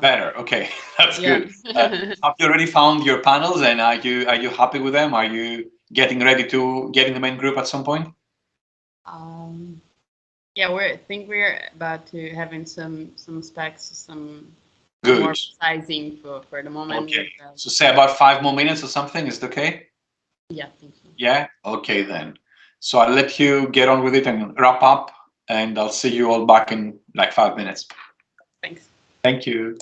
Better. Okay, that's Yeah. good. Have you already found your panels, and are you happy with them? Are you getting ready to get in the main group at some point? um, yeah, we're about to having some specs, some more Good. precising for the moment. Okay. So say about 5 more minutes or something. Is it okay? Yeah, I think so. Yeah. Okay then. So I'll let you get on with it and wrap up, and I'll see you all back in like 5 minutes. Thanks. Thank you.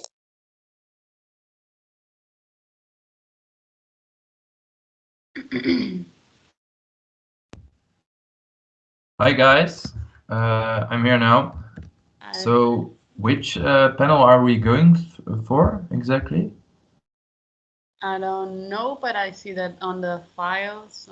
Hi guys, I'm here now. So which panel are we going for exactly? I don't know, but I see that on the files.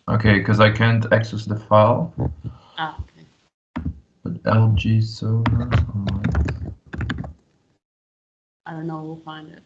Okay, because I can't access the file. Ah, okay. But LG solar. Alright. I don't know. We'll find it.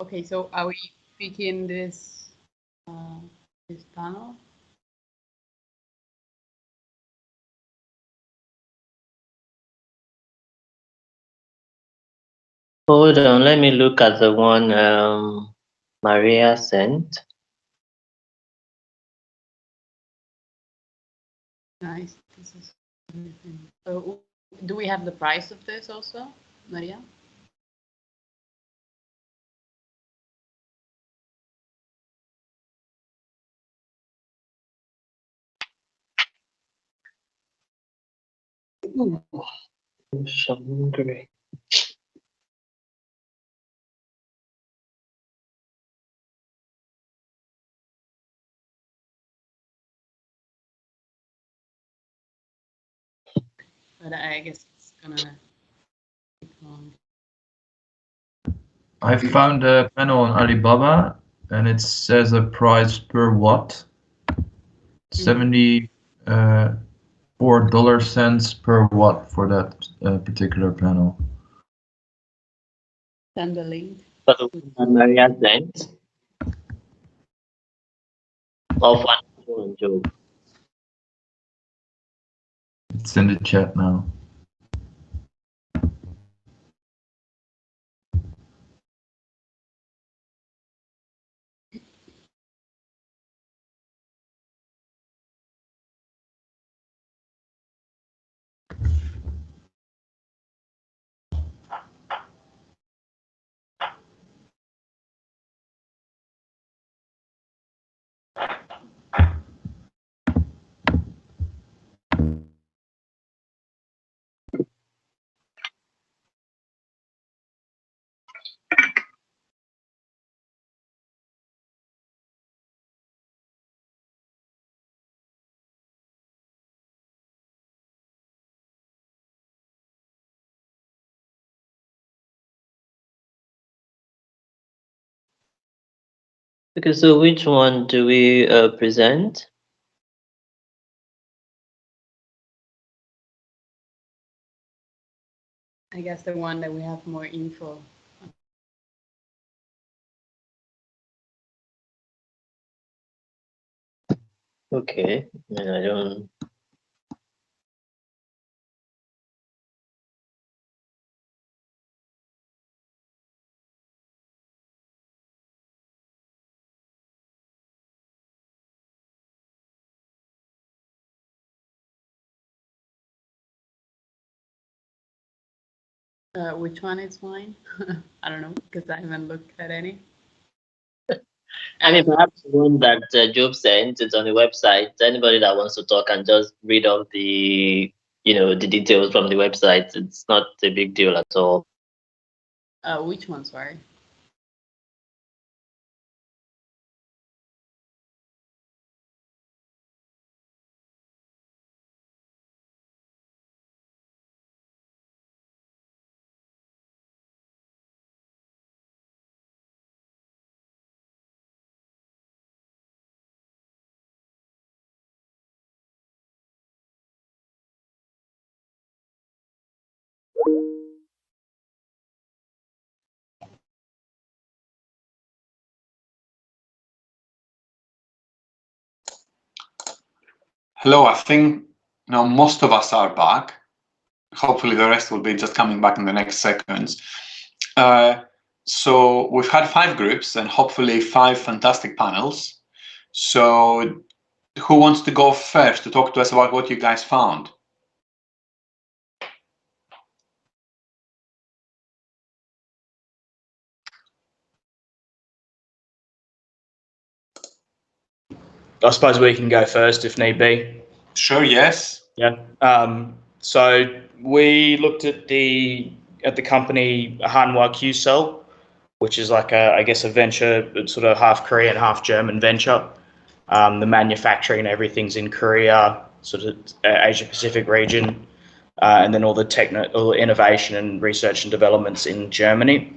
Okay, so are we picking this panel? Hold on, let me look at the one Maria sent. Nice. This is everything. So, do we have the price of this also, Maria? I'm so hungry. But I guess it's gonna take long. I found a panel on Alibaba and it says a price per watt. 74 dollar cents per watt for that particular panel. Send the link. For the one Maria sent. Of one Joe. It's in the chat now. Okay, so which one do we present? I guess the one that we have more info. Okay. I don't. Which one is mine? I don't know, because I haven't looked at any. I mean, perhaps the one that Job sent, it's on the website. Anybody that wants to talk can just read off the, the details from the website. It's not a big deal at all. Which one, sorry? Hello, I think now most of us are back. Hopefully the rest will be just coming back in the next seconds. So we've had 5 groups and hopefully 5 fantastic panels. So who wants to go first to talk to us about what you guys found? I suppose we can go first if need be. Sure, yes. Yeah. So we looked at the company Hanwha QCell, which is like I guess a venture, sort of half Korean, half German venture. The manufacturing and everything's in Korea, sort of Asia Pacific region, and then all the innovation and research and developments in Germany.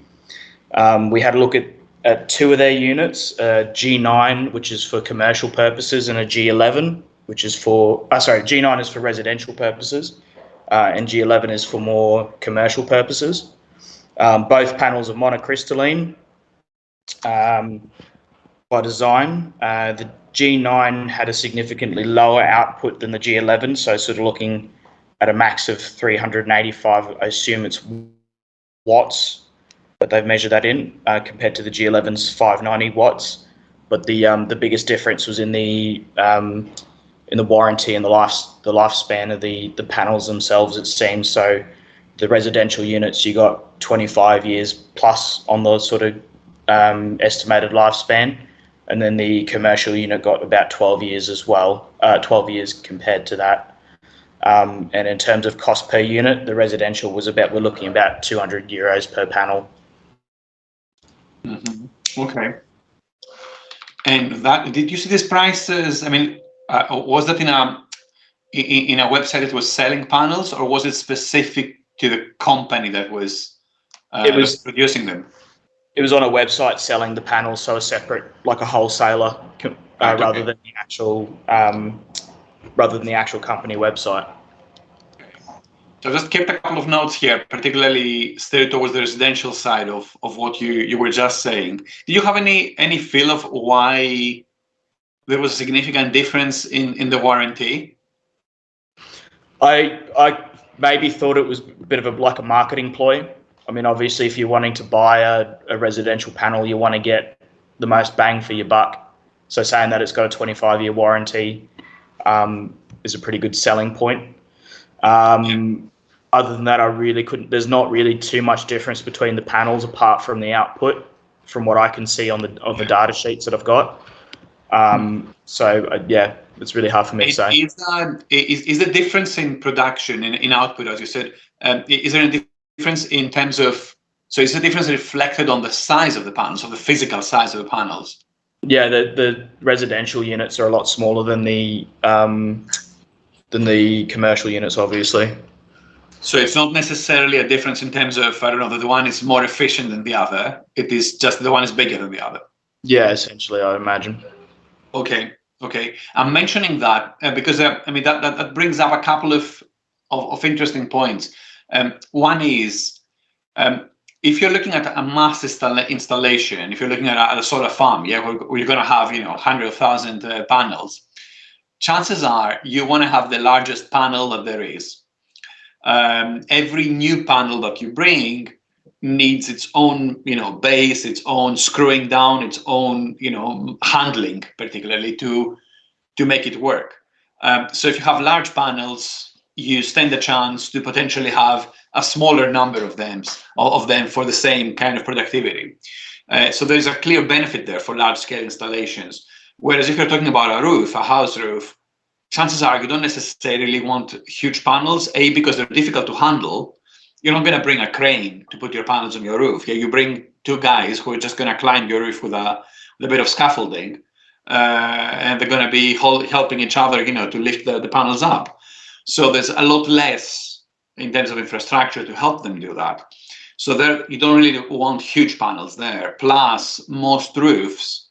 We had a look at 2 of their units, G9, which is for commercial purposes, and a G11, which is for, G9 is for residential purposes, and G11 is for more commercial purposes. Both panels are monocrystalline by design. The G9 had a significantly lower output than the G11, so sort of looking at a max of 385, I assume it's watts that they've measured that in, compared to the G11's 590 watts. But the biggest difference was in the warranty and the lifespan of the panels themselves, it seems. So the residential units, you got 25 years plus on the sort of estimated lifespan, and then the commercial unit got about 12 years as well, 12 years compared to that. And in terms of cost per unit, the residential was we're looking about 200 euros per panel. Mm-hmm. Okay. And that, did you see these prices? I mean, was that in a website that was selling panels, or was it specific to the company that was producing them? It was on a website selling the panels, so a separate, like a wholesaler, rather than the actual company website. So just kept a couple of notes here, particularly steered towards the residential side of what you were just saying. Do you have any feel of why there was a significant difference in the warranty? I maybe thought it was a bit of like a marketing ploy. I mean, obviously, if you're wanting to buy a residential panel, you want to get the most bang for your buck. So saying that it's got a 25-year warranty is a pretty good selling point. Other than that, I really couldn't. There's not really too much difference between the panels apart from the output, from what I can see on the data sheets that I've got. Yeah, it's really hard for me to say. Is the difference in production, in output, as you said, is there a difference in terms of, so is the difference reflected on the size of the panels, of the physical size of the panels? Yeah, the residential units are a lot smaller than the commercial units, obviously. So it's not necessarily a difference in terms of, I don't know, that the one is more efficient than the other. It is just the one is bigger than the other. Yeah, essentially, I imagine. Okay. I'm mentioning that because I mean that brings up a couple of interesting points. One is, if you're looking at a mass installation, if you're looking at a solar farm, yeah, where you're going to have 100,000 panels, chances are you want to have the largest panel that there is. Every new panel that you bring needs its own base, its own screwing down, its own handling, particularly to make it work. So if you have large panels, you stand a chance to potentially have a smaller number of them for the same kind of productivity. So there's a clear benefit there for large scale installations. Whereas if you're talking about a roof, a house roof, chances are you don't necessarily want huge panels, because they're difficult to handle. You're not going to bring a crane to put your panels on your roof. Yeah, you bring two guys who are just going to climb your roof with a bit of scaffolding, and they're going to be helping each other, to lift the panels up. So there's a lot less in terms of infrastructure to help them do that. So there, you don't really want huge panels there. Plus, most roofs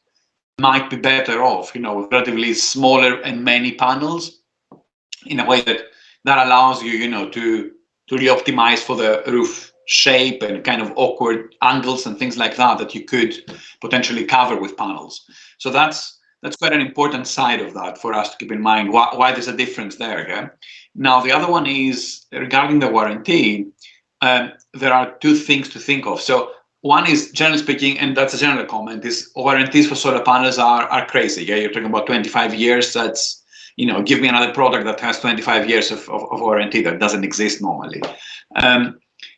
might be better off, with relatively smaller and many panels, in a way that allows you, to really optimize for the roof shape and kind of awkward angles and things like that you could potentially cover with panels. So that's quite an important side of that for us to keep in mind, why there's a difference there. Yeah? Now, the other one is regarding the warranty. There are two things to think of. So one is, generally speaking, and that's a general comment, is warranties for solar panels are crazy. Yeah, you're talking about 25 years. That's, give me another product that has 25 years of warranty. That doesn't exist normally.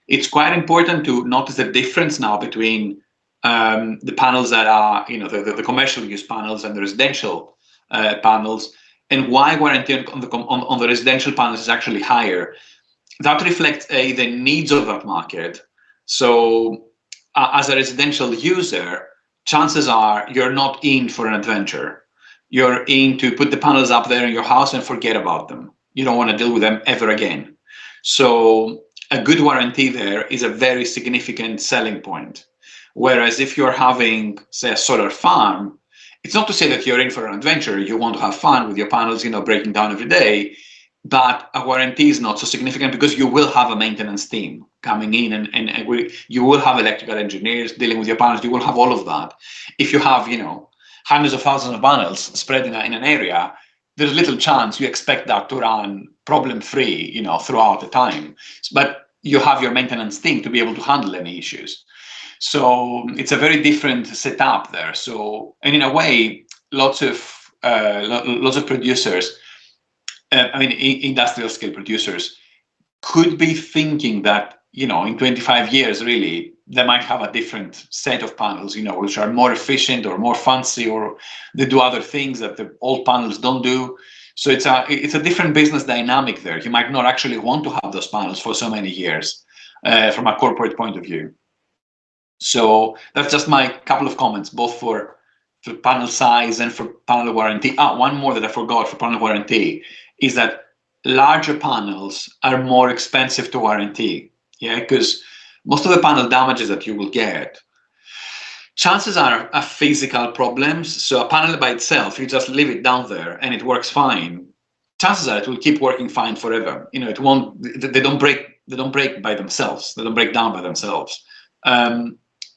It's quite important to notice the difference now between the panels that are, the commercial use panels and the residential panels, and why warranty on the residential panels is actually higher. That reflects the needs of that market. So as a residential user, chances are you're not in for an adventure. You're in to put the panels up there in your house and forget about them. You don't want to deal with them ever again. So a good warranty there is a very significant selling point. Whereas if you're having, say, a solar farm, it's not to say that you're in for an adventure. You want to have fun with your panels, breaking down every day. But a warranty is not so significant because you will have a maintenance team coming in, and you will have electrical engineers dealing with your panels. You will have all of that. If you have, hundreds of thousands of panels spread in an area, there's little chance you expect that to run problem-free, throughout the time. But you have your maintenance team to be able to handle any issues. So it's a very different setup there. So, and in a way, lots of producers, industrial scale producers, could be thinking that, in 25 years, really, they might have a different set of panels, which are more efficient or more fancy, or they do other things that the old panels don't do. So it's a different business dynamic there. You might not actually want to have those panels for so many years from a corporate point of view. So that's just my couple of comments, both for panel size and for panel warranty. One more that I forgot for panel warranty is that larger panels are more expensive to warranty. Yeah, because most of the panel damages that you will get, chances are physical problems. So a panel by itself, you just leave it down there and it works fine. Chances are it will keep working fine forever. It won't. They don't break by themselves. They don't break down by themselves.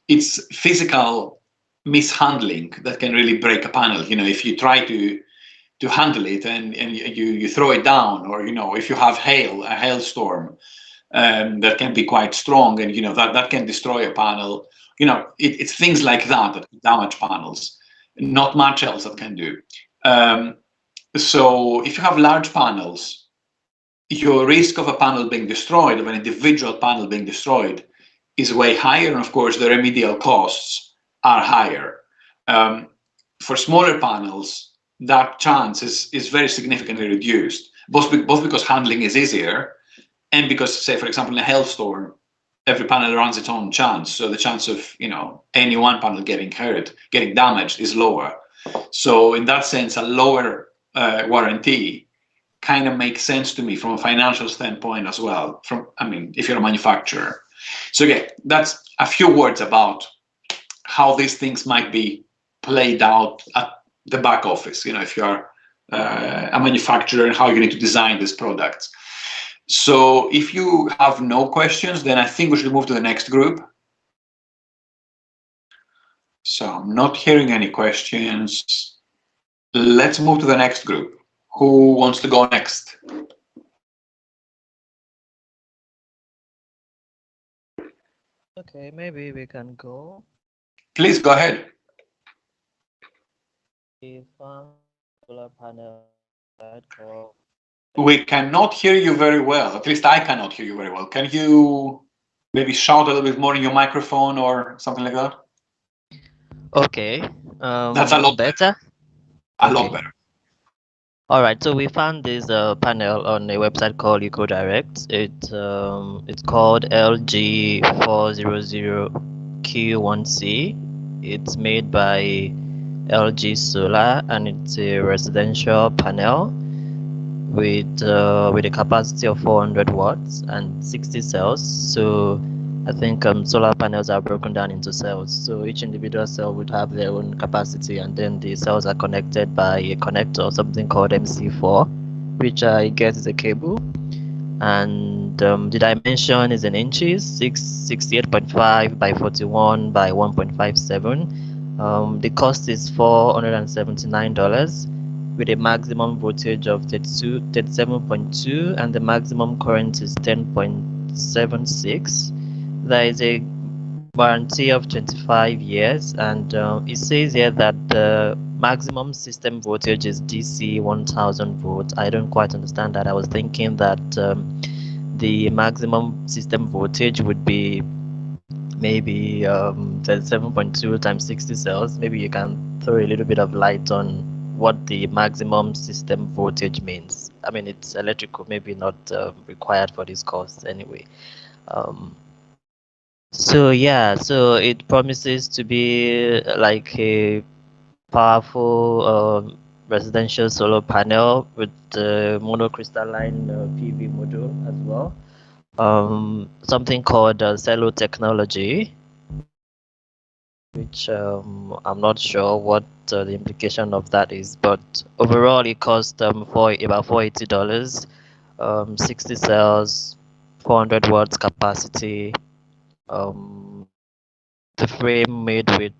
It's physical mishandling that can really break a panel. If you try to handle it and you throw it down, or if you have a hailstorm that can be quite strong, and that can destroy a panel. It's things like that damage panels. Not much else that can do. So if you have large panels, your risk of a panel being destroyed, of an individual panel being destroyed, is way higher, and of course the remedial costs are higher. For smaller panels, that chance is very significantly reduced, both because handling is easier, and because, say, for example, in a hailstorm, every panel runs its own chance. So the chance of any one panel getting hurt, getting damaged, is lower. So in that sense, a lower warranty kind of makes sense to me from a financial standpoint as well. If you're a manufacturer. So yeah, that's a few words about how these things might be played out at the back office. If you are a manufacturer, and how you need to design these products. So if you have no questions, then I think we should move to the next group. So I'm not hearing any questions. Let's move to the next group. Who wants to go next? Okay, maybe we can go. Please go ahead. The solar panel that call. We cannot hear you very well. At least I cannot hear you very well. Can you maybe shout a little bit more in your microphone or something like that? Okay. That's a lot better. A lot better. All right, so we found this panel on a website called EcoDirect. It's called LG400Q1C. It's made by LG Solar, and it's a residential panel with a capacity of 400 watts and 60 cells. So I think solar panels are broken down into cells. So each individual cell would have their own capacity, and then the cells are connected by a connector, something called MC4, which I guess is a cable. And the dimension is in inches, 68.5 by 41 by 1.57. The cost is $479 with a maximum voltage of 37.2, and the maximum current is 10.76. There is a warranty of 25 years, and it says here that the maximum system voltage is DC 1000 volts. I don't quite understand that. I was thinking that the maximum system voltage would be maybe 37.2 times 60 cells. Maybe you can throw a little bit of light on what the maximum system voltage means. I mean, it's electrical, maybe not required for this course anyway. So yeah, so it promises to be like a powerful residential solar panel with the monocrystalline PV module as well. Something called cello technology, which I'm not sure what the implication of that is, but overall it cost for about $480, 60 cells, 400 watts capacity. The frame made with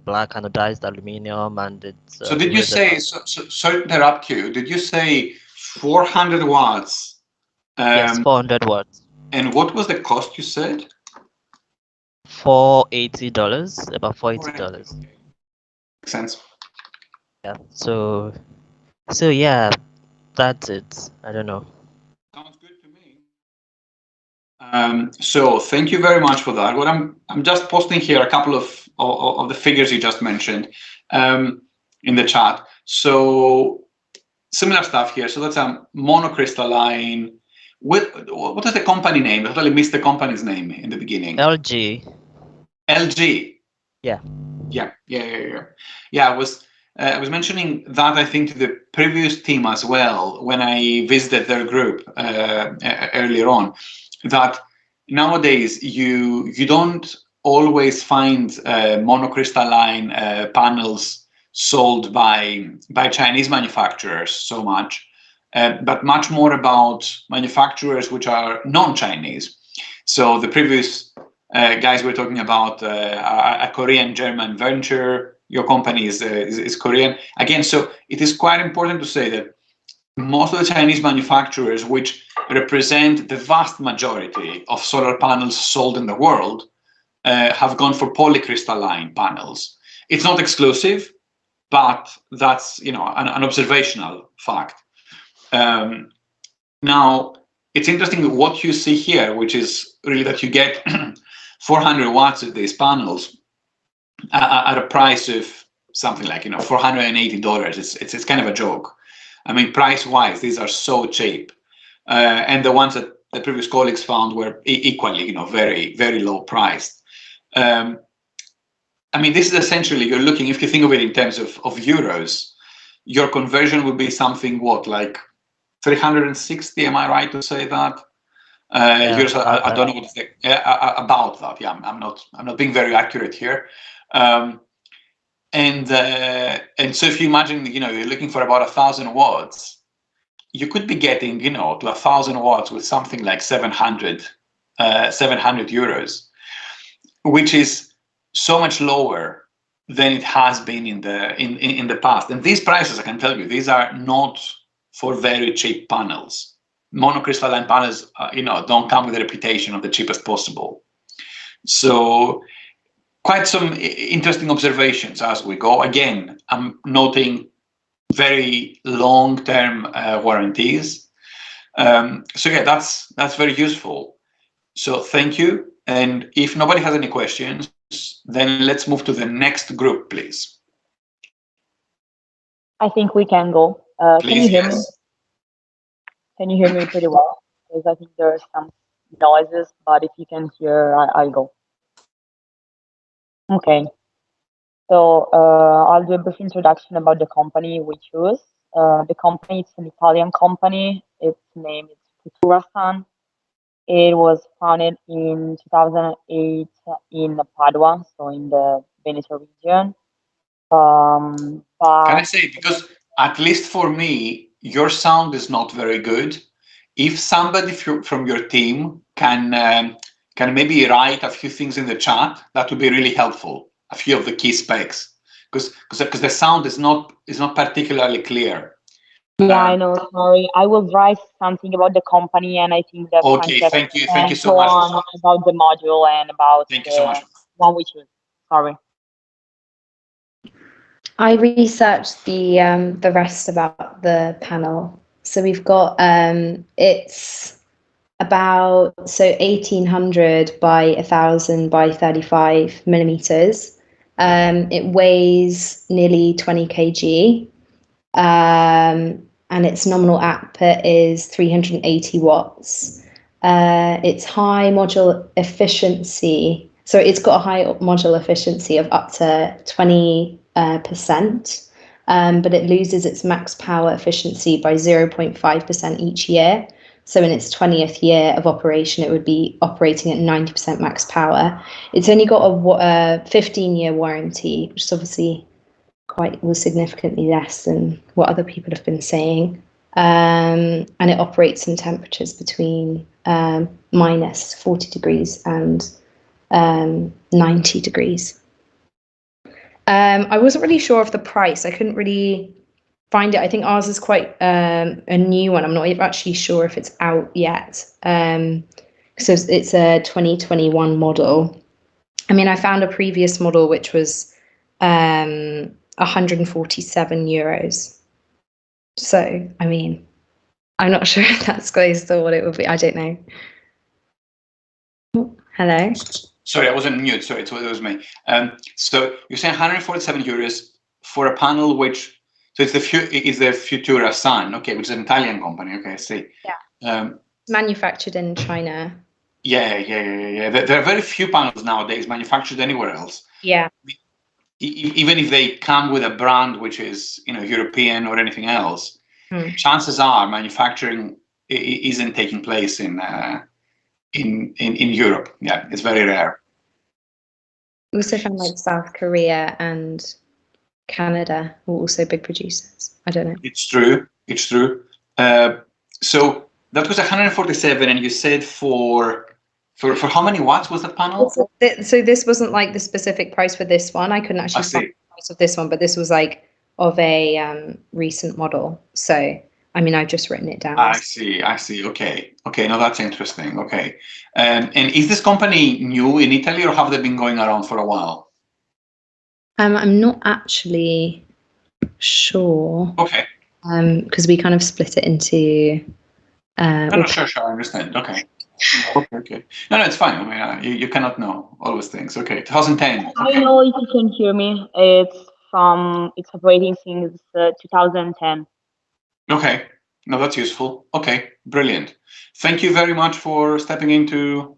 black anodized aluminum, and it's. So did you say? Sorry to interrupt you. Did you say 400 watts? Yes, 400 watts. And what was the cost you said? $480, about $480. Okay. Makes sense. Yeah. So yeah, that's it. I don't know. Sounds good to me. So thank you very much for that. What I'm just posting here a couple of the figures you just mentioned in the chat. So similar stuff here. So that's a monocrystalline. What is the company name? I totally missed the company's name in the beginning. LG. LG. Yeah. Yeah. I was mentioning that, I think, to the previous team as well when I visited their group earlier on, that nowadays you don't always find monocrystalline panels sold by Chinese manufacturers so much, but much more about manufacturers which are non-Chinese. So the previous guys were talking about a Korean-German venture. Your company is Korean. Again, so it is quite important to say that most of the Chinese manufacturers, which represent the vast majority of solar panels sold in the world, have gone for polycrystalline panels. It's not exclusive, but that's an observational fact. Now, it's interesting what you see here, which is really that you get 400 watts of these panels at a price of something like $480. It's kind of a joke. I mean, price-wise, these are so cheap, and the ones that the previous colleagues found were equally, very, very low priced. I mean, this is essentially, you're looking, if you think of it in terms of euros, your conversion would be something like 360. Am I right to say that? Euros, I don't know what it's about that. Yeah, I'm not being very accurate here. And so if you imagine, you're looking for about 1,000 watts, you could be getting, to 1,000 watts with something like 700 euros, which is so much lower than it has been in the past. And these prices, I can tell you, these are not for very cheap panels. Monocrystalline panels, don't come with a reputation of the cheapest possible. So quite some interesting observations as we go. Again, I'm noting very long-term warranties. So yeah, that's very useful. So thank you. And if nobody has any questions, then let's move to the next group, please. I think we can go. Please, can you hear yes. me? Can you hear me pretty well? Because I think there are some noises, but if you can hear, I'll go. Okay. So I'll do a brief introduction about the company we choose. The company is an Italian company. Its name is Futurasan. It was founded in 2008 in Padua, so in the Veneto region. Can I say, because at least for me, your sound is not very good. If somebody from your team can maybe write a few things in the chat, that would be really helpful. A few of the key specs, because the sound is not particularly clear. Yeah, I know. Sorry, I will write something about the company, and I think that okay. Thank you so much. About the module and about thank you so much. One we choose. Sorry. I researched the rest about the panel. So we've got it's about 1800 by 1000 by 35 millimeters. It weighs nearly 20 kg. And its nominal output is 380 watts. Its high module efficiency, so it's got a high module efficiency of up to 20%, but it loses its max power efficiency by 0.5% each year. So in its 20th year of operation, it would be operating at 90% max power. It's only got a 15-year warranty, which is obviously was significantly less than what other people have been saying. And it operates in temperatures between minus 40 degrees and 90 degrees. I wasn't really sure of the price. I couldn't really find it. I think ours is quite a new one. I'm not actually sure if it's out yet. So it's a 2021 model. I mean, I found a previous model which was 147 euros. So, I mean, I'm not sure if that's close to what it would be. I don't know. Oh, hello. Sorry, I wasn't mute. Sorry, it was me. So you're saying 147 euros for a panel which, so it's the Futurasan, okay, which is an Italian company. Okay, I see. Yeah. Manufactured in China. Yeah. There are very few panels nowadays manufactured anywhere else. Yeah. Even if they come with a brand which is European or anything else, chances are manufacturing isn't taking place in Europe. Yeah, it's very rare. We also found like South Korea and Canada were also big producers. I don't know. It's true. So that was 147, and you said for how many watts was that panel? So this wasn't like the specific price for this one. I couldn't actually find the price of this one, but this was like of a recent model. So I mean, I've just written it down. I see. Okay. No, that's interesting. Okay. And is this company new in Italy, or have they been going around for a while? I'm not actually sure. Okay. Because we kind of split it into. Sure. I understand. Okay. Okay. No, it's fine. I mean, you cannot know all those things. Okay. 2010. Okay. I know if you can hear me. It's operating since 2010. Okay. No, that's useful. Okay. Brilliant. Thank you very much for stepping in to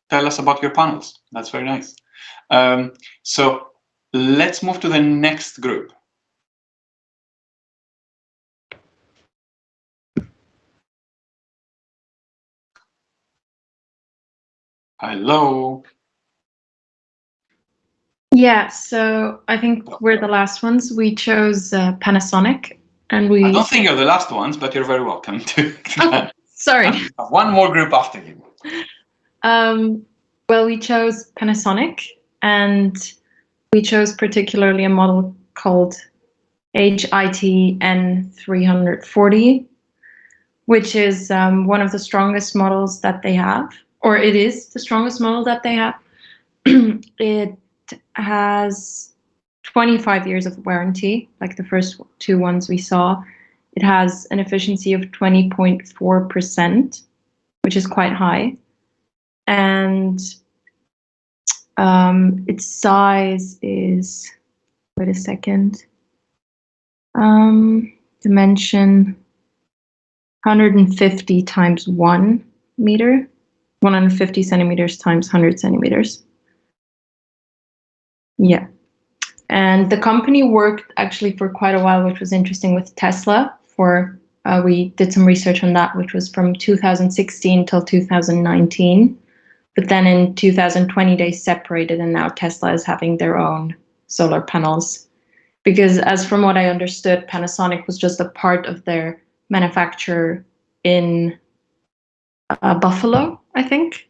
tell us about your panels. That's very nice. So let's move to the next group. Hello. Yeah, so I think we're the last ones. We chose Panasonic. And we. I don't think you're the last ones, but you're very welcome to. Oh, sorry. One more group after you. Well, we chose Panasonic, and we chose particularly a model called HIT-N340, which is one of the strongest models that they have, or it is the strongest model that they have. It has 25 years of warranty, like the first two ones we saw. It has an efficiency of 20.4%, which is quite high. And its size is, wait a second, dimension 150 times 1 meter, 150 centimeters times 100 centimeters. Yeah. And the company worked actually for quite a while, which was interesting, with Tesla. We did some research on that, which was from 2016 till 2019. But then in 2020, they separated, and now Tesla is having their own solar panels. Because as from what I understood, Panasonic was just a part of their manufacturer in Buffalo, I think.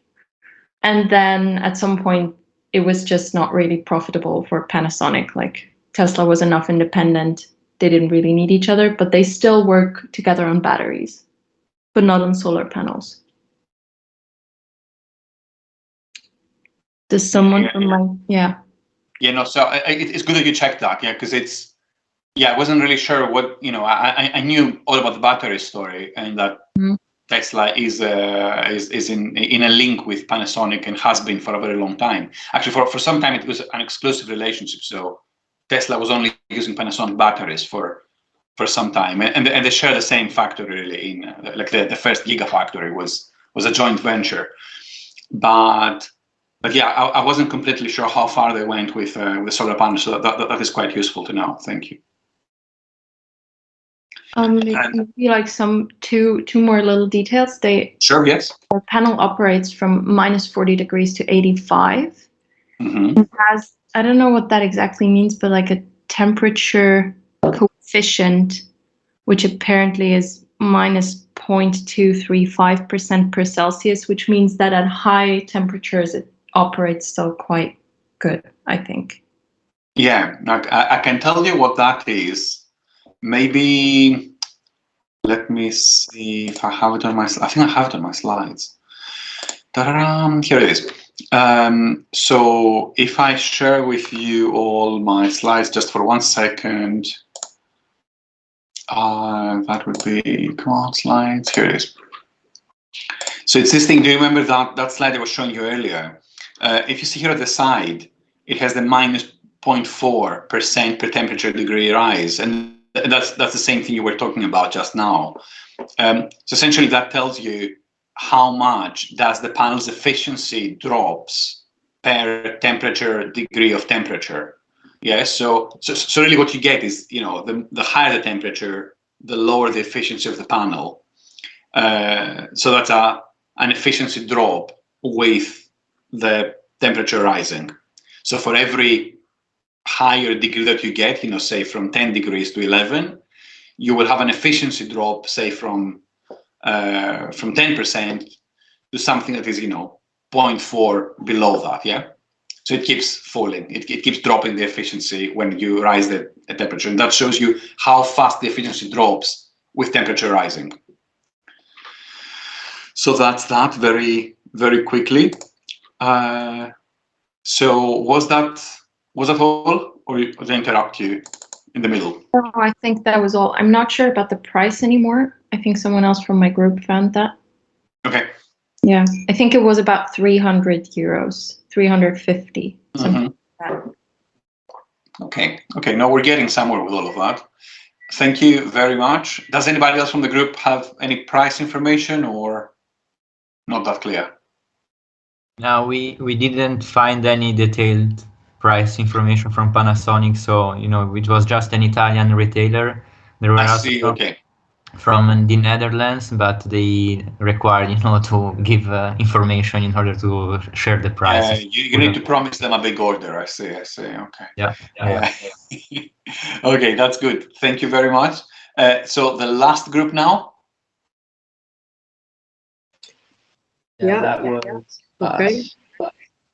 And then at some point, it was just not really profitable for Panasonic. Like, Tesla was enough independent. They didn't really need each other, but they still work together on batteries, but not on solar panels. Does someone from my, yeah. Yeah, no, so it's good that you checked that, yeah, because I wasn't really sure what, I knew all about the battery story, and that Tesla is in a link with Panasonic and has been for a very long time. Actually, for some time, it was an exclusive relationship. So Tesla was only using Panasonic batteries for some time, and they share the same factory really. In like the first Gigafactory was a joint venture, but yeah, I wasn't completely sure how far they went with solar panels. So that is quite useful to know. Thank you. Maybe like two more little details. Sure, yes. The panel operates from -40 degrees to 85. Mm-hmm. It has, I don't know what that exactly means, but like a temperature coefficient, which apparently is -0.235% per Celsius, which means that at high temperatures it operates still quite good, I think. Yeah, I can tell you what that is. Maybe, let me see if I have it on my, I think I have it on my slides. Ta-da-dam, here it is. So if I share with you all my slides just for 1 second, that would be, come on, slides, here it is. So it's this thing, do you remember that slide I was showing you earlier? If you see here at the side, it has the -0.4% per temperature degree rise, and that's the same thing you were talking about just now. So essentially that tells you how much does the panel's efficiency drops per temperature degree of temperature. Yeah, so really what you get is, the higher the temperature, the lower the efficiency of the panel. So that's an efficiency drop with the temperature rising. So for every higher degree that you get, say from 10 degrees to 11, you will have an efficiency drop, say from 10% to something that is, 0.4 below that, yeah? So it keeps falling. It keeps dropping the efficiency when you rise the temperature. And that shows you how fast the efficiency drops with temperature rising. So that's that very, very quickly. So was that all, or did I interrupt you in the middle? No, I think that was all. I'm not sure about the price anymore. I think someone else from my group found that. Okay. Yeah, I think it was about 300 euros, 350, something like that. Okay. No, we're getting somewhere with all of that. Thank you very much. Does anybody else from the group have any price information, or not that clear? No, we didn't find any detailed price information from Panasonic, so it was just an Italian retailer. There were also okay. From the Netherlands, but they required to give information in order to share the price. You need to promise them a big order. I see. Okay. Yeah. Okay, that's good. Thank you very much. So the last group now. Yeah, Yeah. that was Okay. us.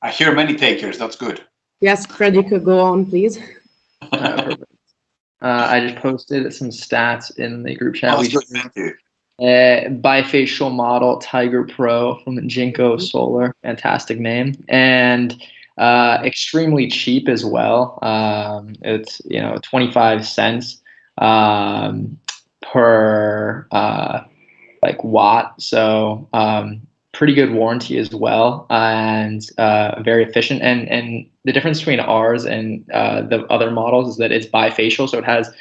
I hear many takers. That's good. Yes, Frederick, go on, please. Perfect. I just posted some stats in the group chat. Oh, We that's good. Thank you. bifacial model Tiger Pro from Jinko Solar, fantastic name, and extremely cheap as well. It's 25 cents per like watt, so pretty good warranty as well, and very efficient. And the difference between ours and the other models is that it's bifacial, so it has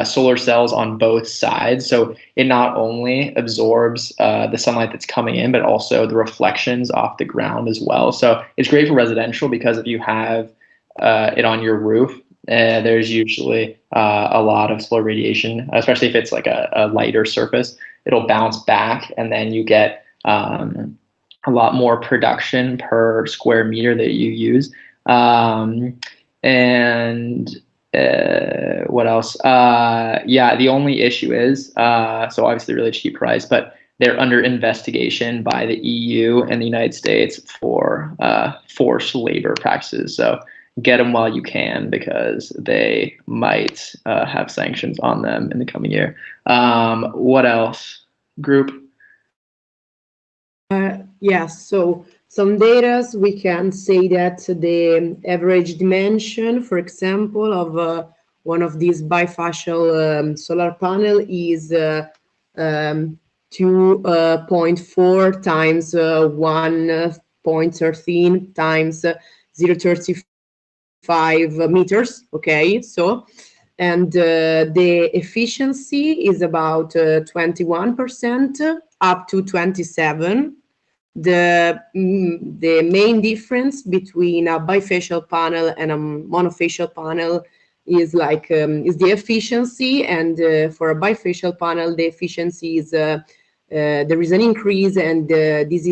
solar cells on both sides. So it not only absorbs the sunlight that's coming in, but also the reflections off the ground as well. So it's great for residential because if you have it on your roof, there's usually a lot of solar radiation, especially if it's like a lighter surface. It'll bounce back, and then you get a lot more production per square meter that you use. What else? Yeah, the only issue is, so obviously really cheap price, but they're under investigation by the EU and the United States for forced labor practices. So get them while you can, because they might have sanctions on them in the coming year. What else? Group? Yes, so some data, we can say that the average dimension, for example, of one of these bifacial solar panel is 2.4 times 1.13 times 0.35 meters. Okay, so and the efficiency is about 21% up to 27. The main difference between a bifacial panel and a monofacial panel is the efficiency, and for a bifacial panel the efficiency is there is an increase, and this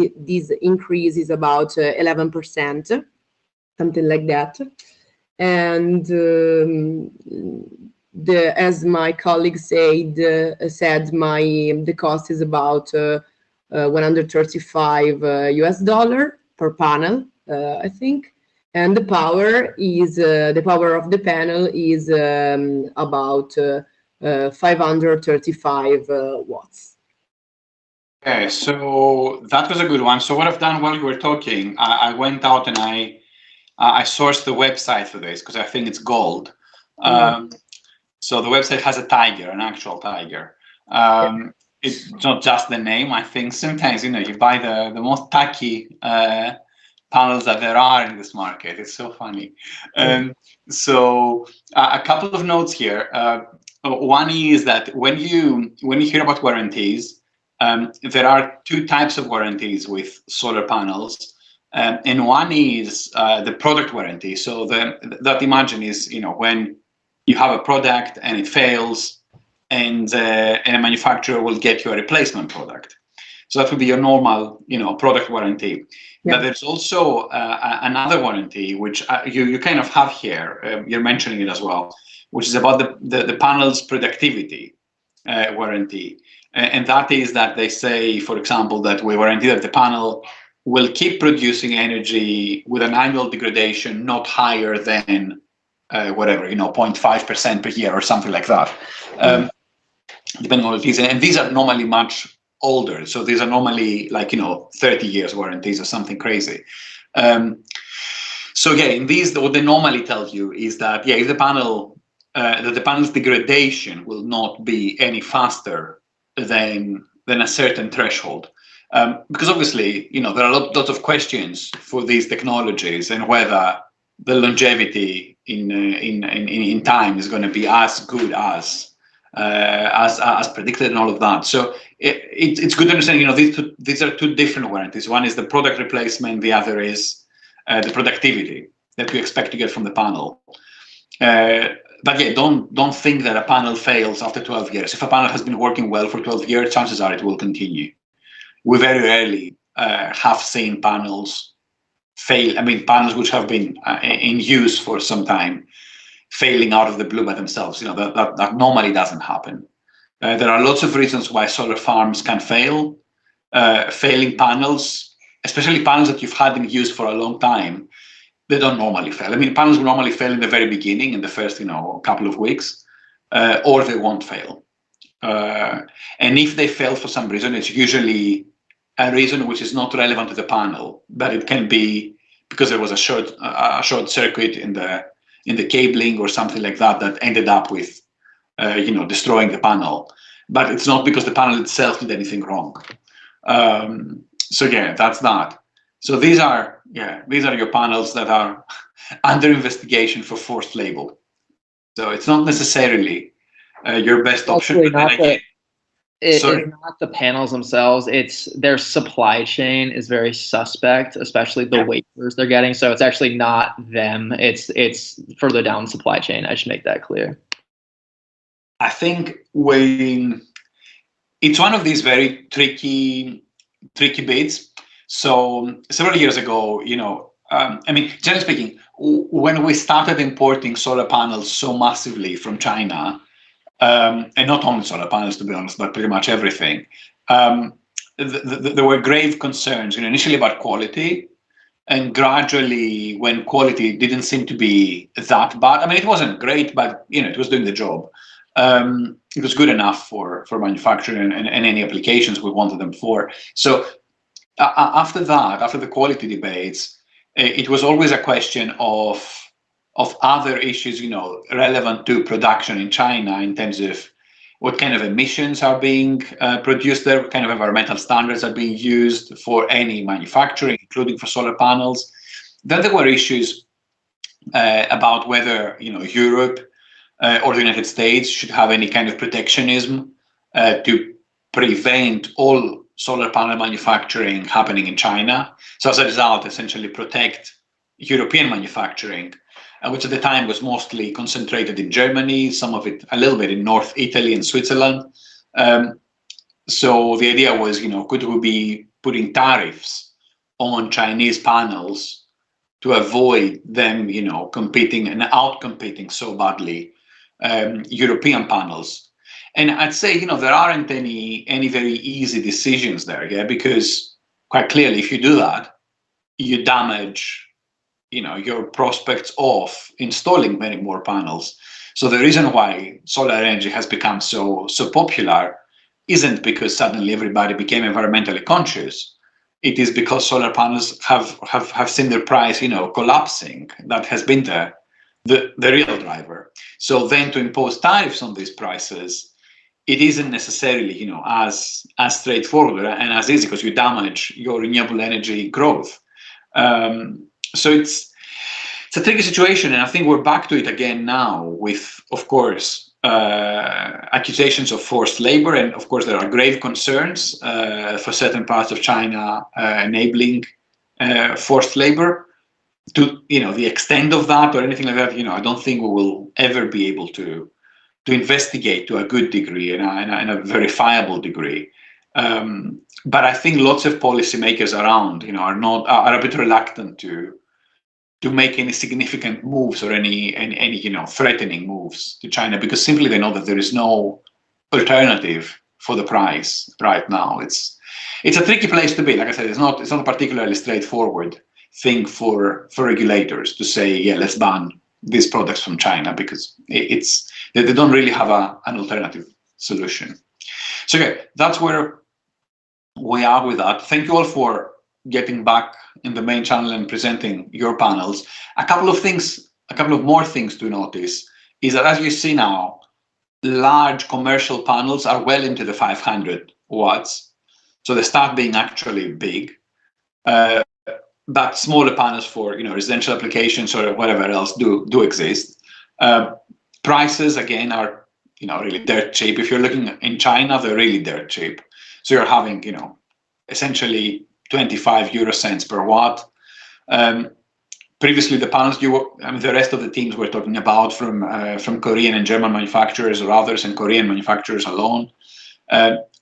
increase is about 11%, something like that. And as my colleague said, the cost is about $135 US per panel, I think, and the power of the panel is about 535 watts. Okay, so that was a good one. So what I've done while you were talking, I went out and I sourced the website for this because I think it's gold. So the website has a tiger, an actual tiger. It's not just the name. I think sometimes, you buy the most tacky panels that there are in this market. It's so funny. So a couple of notes here. One is that when you hear about warranties, there are two types of warranties with solar panels. And one is the product warranty. So that imagine is, when you have a product and it fails, and a manufacturer will get you a replacement product. So that would be your normal, product warranty. Yeah. But there's also another warranty, which you kind of have here. You're mentioning it as well, which is about the panel's productivity warranty. And that is that they say, for example, that we warranty that the panel will keep producing energy with an annual degradation not higher than 0.5% per year or something like that. Depending on what it is. And these are normally much older. So these are normally 30 years warranties or something crazy. So in these, what they normally tell you is that, if the panel, that the panel's degradation will not be any faster than a certain threshold. Because obviously, there are lots of questions for these technologies and whether the longevity in time is going to be as good as predicted and all of that. So it's good to understand, these are two different warranties. One is the product replacement, the other is the productivity that we expect to get from the panel. But don't think that a panel fails after 12 years. If a panel has been working well for 12 years, chances are it will continue. We very rarely have seen panels fail. I mean, panels which have been in use for some time failing out of the blue by themselves. That normally doesn't happen. There are lots of reasons why solar farms can fail. Failing panels, especially panels that you've had in use for a long time, they don't normally fail. I mean, panels will normally fail in the very beginning, in the first, couple of weeks, or they won't fail. And if they fail for some reason, it's usually a reason which is not relevant to the panel, but it can be because there was a short circuit in the cabling or something like that that ended up with destroying the panel. But it's not because the panel itself did anything wrong. So yeah, that's that. So these are your panels that are under investigation for forced label. So it's not necessarily your best option. It's not the panels themselves. It's their supply chain is very suspect, especially the wafers they're getting. So it's actually not them. It's further down the supply chain. I should make that clear. I think it's one of these very tricky bits. So several years ago, generally speaking, when we started importing solar panels so massively from China, and not only solar panels, to be honest, but pretty much everything, there were grave concerns, initially about quality, and gradually, when quality didn't seem to be that bad, I mean, it wasn't great, but it was doing the job. It was good enough for manufacturing and any applications we wanted them for. So after the quality debates, it was always a question of other issues, relevant to production in China in terms of what kind of emissions are being produced there, what kind of environmental standards are being used for any manufacturing, including for solar panels. Then there were issues about whether Europe or the United States should have any kind of protectionism to prevent all solar panel manufacturing happening in China. So as a result, essentially protect European manufacturing, which at the time was mostly concentrated in Germany, some of it a little bit in North Italy and Switzerland. So the idea was, could we be putting tariffs on Chinese panels to avoid them, competing and outcompeting so badly European panels? And I'd say, there aren't any very easy decisions there, because quite clearly, if you do that, you damage, your prospects of installing many more panels. So the reason why solar energy has become so popular isn't because suddenly everybody became environmentally conscious. It is because solar panels have seen their price, collapsing. That has been the real driver. So then to impose tariffs on these prices, it isn't necessarily, as straightforward and as easy, because you damage your renewable energy growth. So it's a tricky situation, and I think we're back to it again now with, of course, accusations of forced labor, and of course there are grave concerns for certain parts of China enabling forced labor. To the extent of that or anything like that, I don't think we will ever be able to investigate to a good degree and a verifiable degree. But I think lots of policymakers around, are a bit reluctant to make any significant moves or any threatening moves to China, because simply they know that there is no alternative for the price right now. It's a tricky place to be. Like I said, it's not a particularly straightforward thing for regulators to say, yeah, let's ban these products from China, because they don't really have an alternative solution. So okay, that's where we are with that. Thank you all for getting back in the main channel and presenting your panels. A couple of more things to notice is that, as you see now, large commercial panels are well into the 500 watts. So they start being actually big. But smaller panels for residential applications or whatever else do exist. Prices again are really dirt cheap. If you're looking in China, they're really dirt cheap. So you're having essentially 25 euro cents per watt. Previously, the panels the rest of the teams we're talking about from Korean and German manufacturers or others, and Korean manufacturers alone,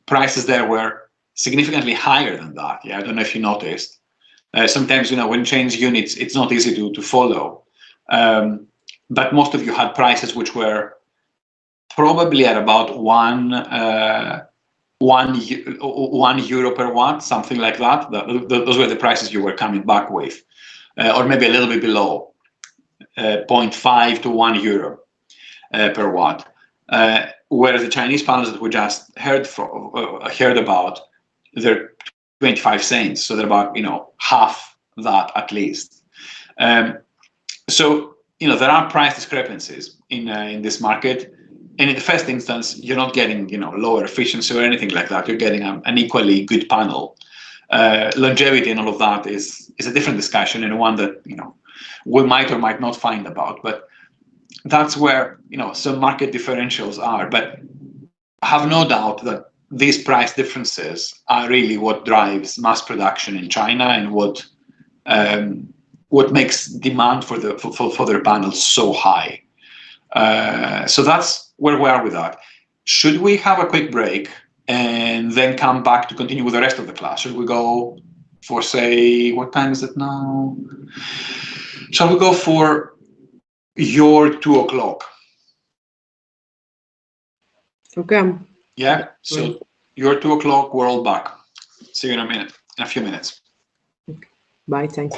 prices there were significantly higher than that. Yeah, I don't know if you noticed. Sometimes, when you change units, it's not easy to follow. But most of you had prices which were probably at about €1 per watt, something like that. Those were the prices you were coming back with, or maybe a little bit below, 0.5 to €1 per watt. Whereas the Chinese panels that we just heard about, they're 25 cents, so they're about half that at least. So there are price discrepancies in this market, and in the first instance, you're not getting lower efficiency or anything like that. You're getting an equally good panel. Longevity and all of that is a different discussion, and one that we might or might not find about. But that's where some market differentials are. But I have no doubt that these price differences are really what drives mass production in China and what makes demand for their panels so high. So that's where we are with that. Should we have a quick break and then come back to continue with the rest of the class? Should we go for, say, what time is it now? Shall we go for your 2 o'clock? Okay. Yeah. So your 2 o'clock, we're all back. See you in a few minutes. Okay. Bye. Thanks.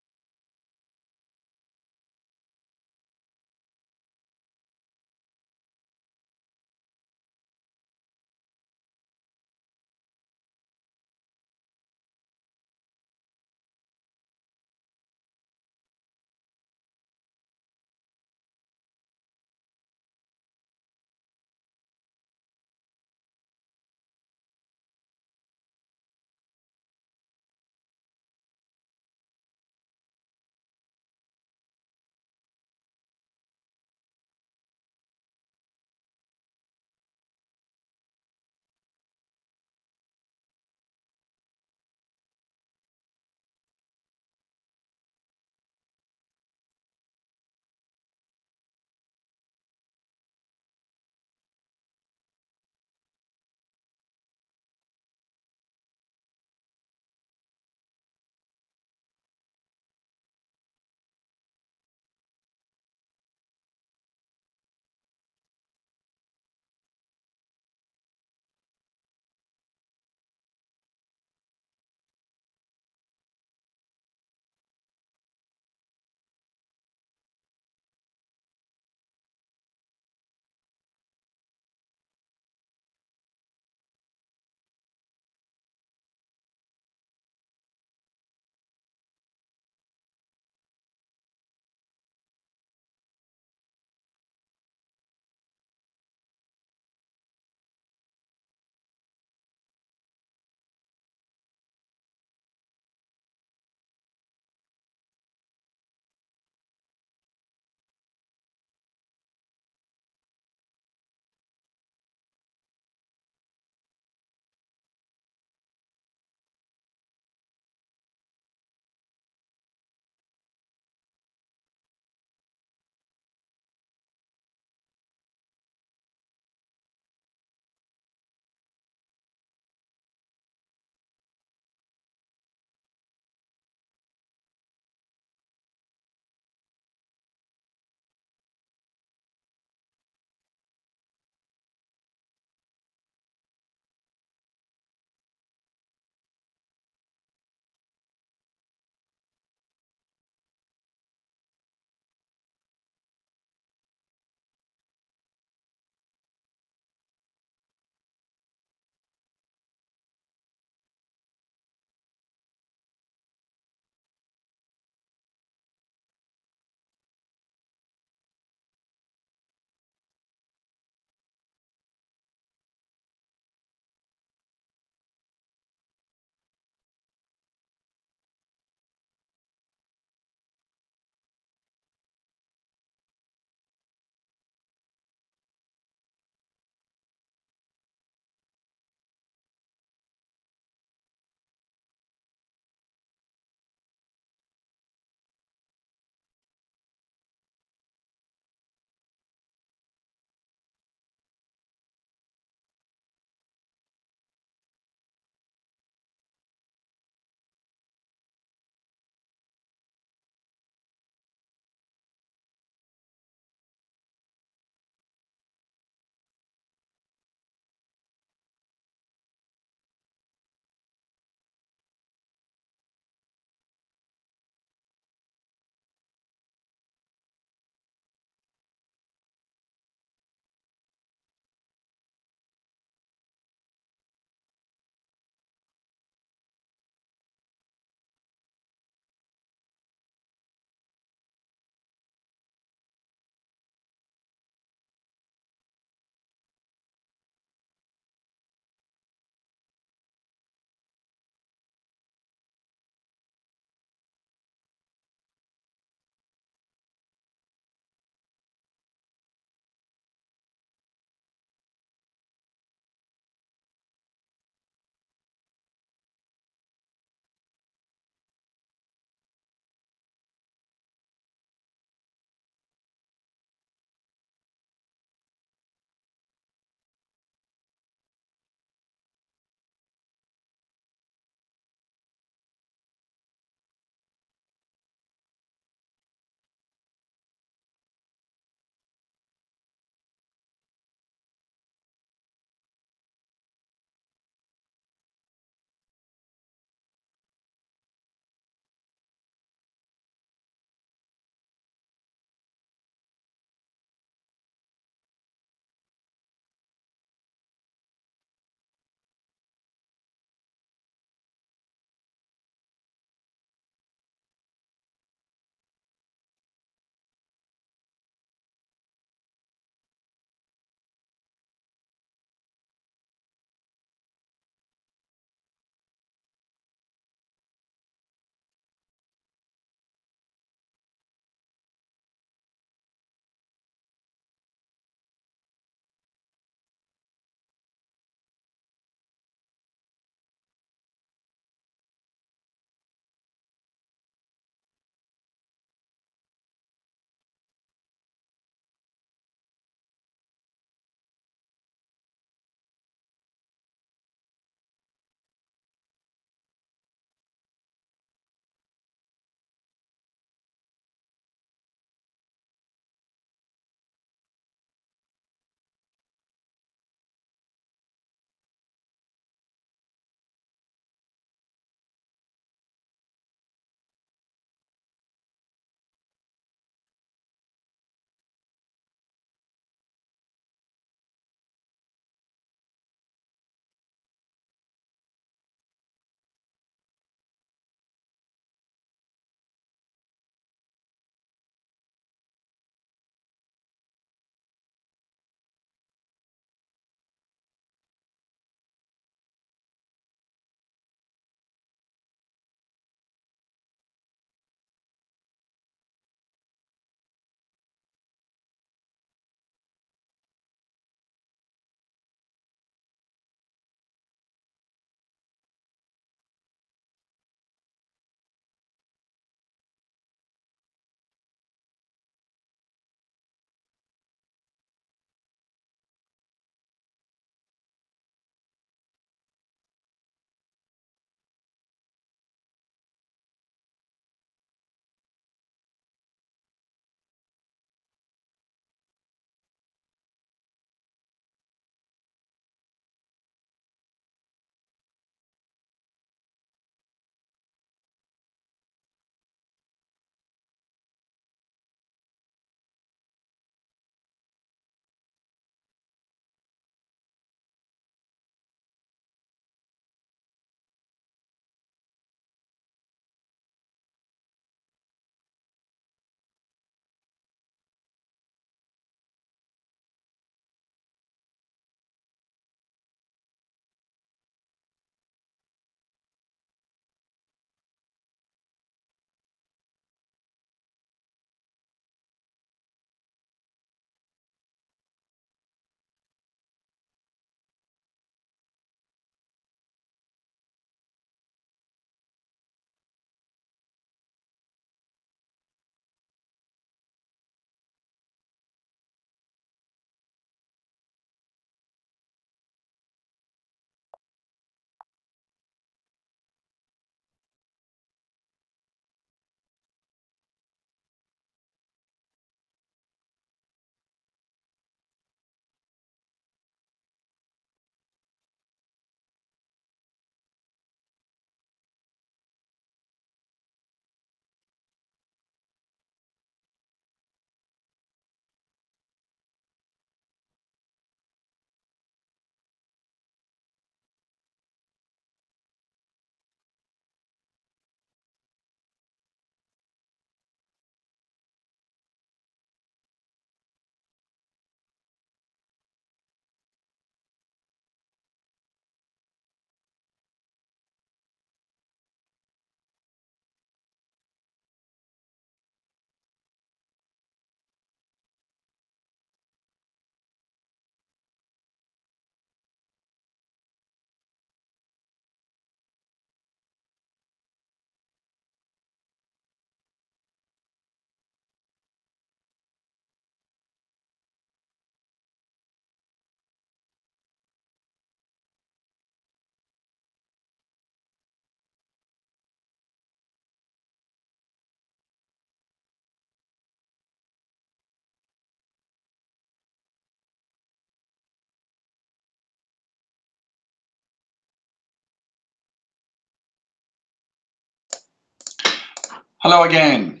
Hello again.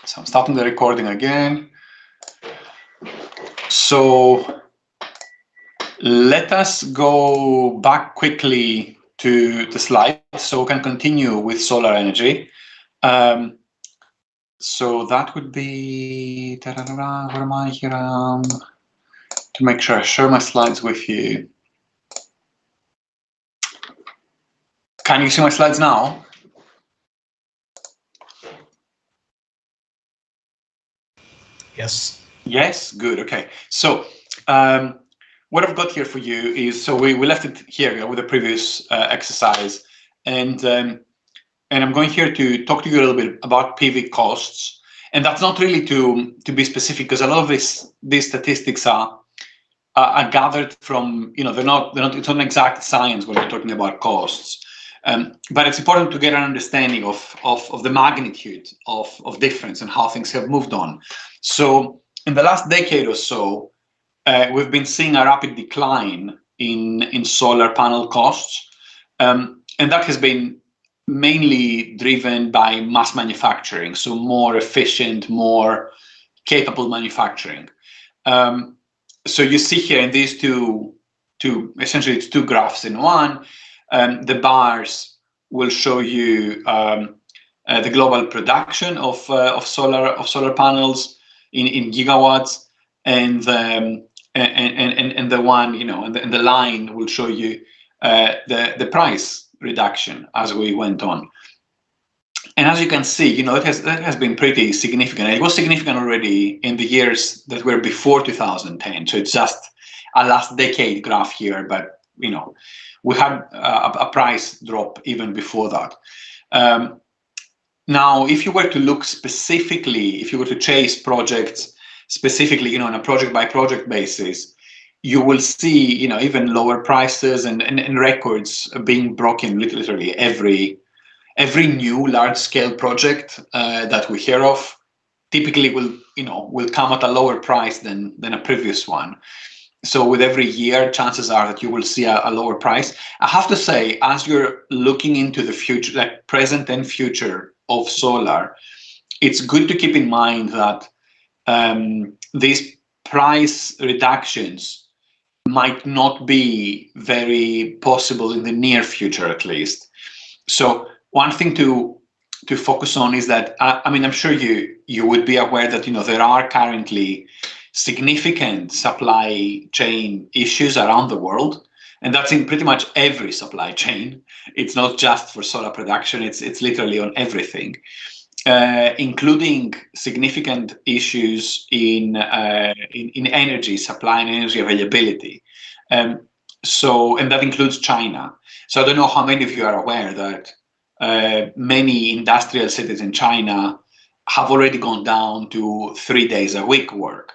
So I'm starting the recording again. So let us go back quickly to the slide so we can continue with solar energy. So that would be, where am I here? To make sure I share my slides with you. Can you see my slides now? Yes. Yes, good, okay. So what I've got here for you is, so we left it here with the previous exercise, and I'm going here to talk to you a little bit about PV costs. And that's not really to be specific, because a lot of these statistics are gathered from, they're not it's not an exact science when we're talking about costs. But it's important to get an understanding of the magnitude of difference and how things have moved on. So in the last decade or so, we've been seeing a rapid decline in solar panel costs. And that has been mainly driven by mass manufacturing, so more efficient, more capable manufacturing. So you see here in these two essentially it's two graphs in one. The bars will show you the global production of solar panels in gigawatts, and the one, and the line will show you the price reduction as we went on. And as you can see, that has been pretty significant. It was significant already in the years that were before 2010. So it's just a last decade graph here, but we had a price drop even before that. Now, if you were to look specifically, if you were to chase projects specifically, on a project by project basis, you will see, even lower prices and records being broken literally every new large-scale project that we hear of typically will come at a lower price than a previous one. So with every year, chances are that you will see a lower price. I have to say, as you're looking into the future, like present and future of solar, it's good to keep in mind that these price reductions might not be very possible in the near future, at least. So one thing to focus on is that, I'm sure you would be aware that there are currently significant supply chain issues around the world, and that's in pretty much every supply chain. It's not just for solar production; it's literally on everything, including significant issues in energy supply and energy availability. And that includes China. So I don't know how many of you are aware that many industrial cities in China have already gone down to 3 days a week work.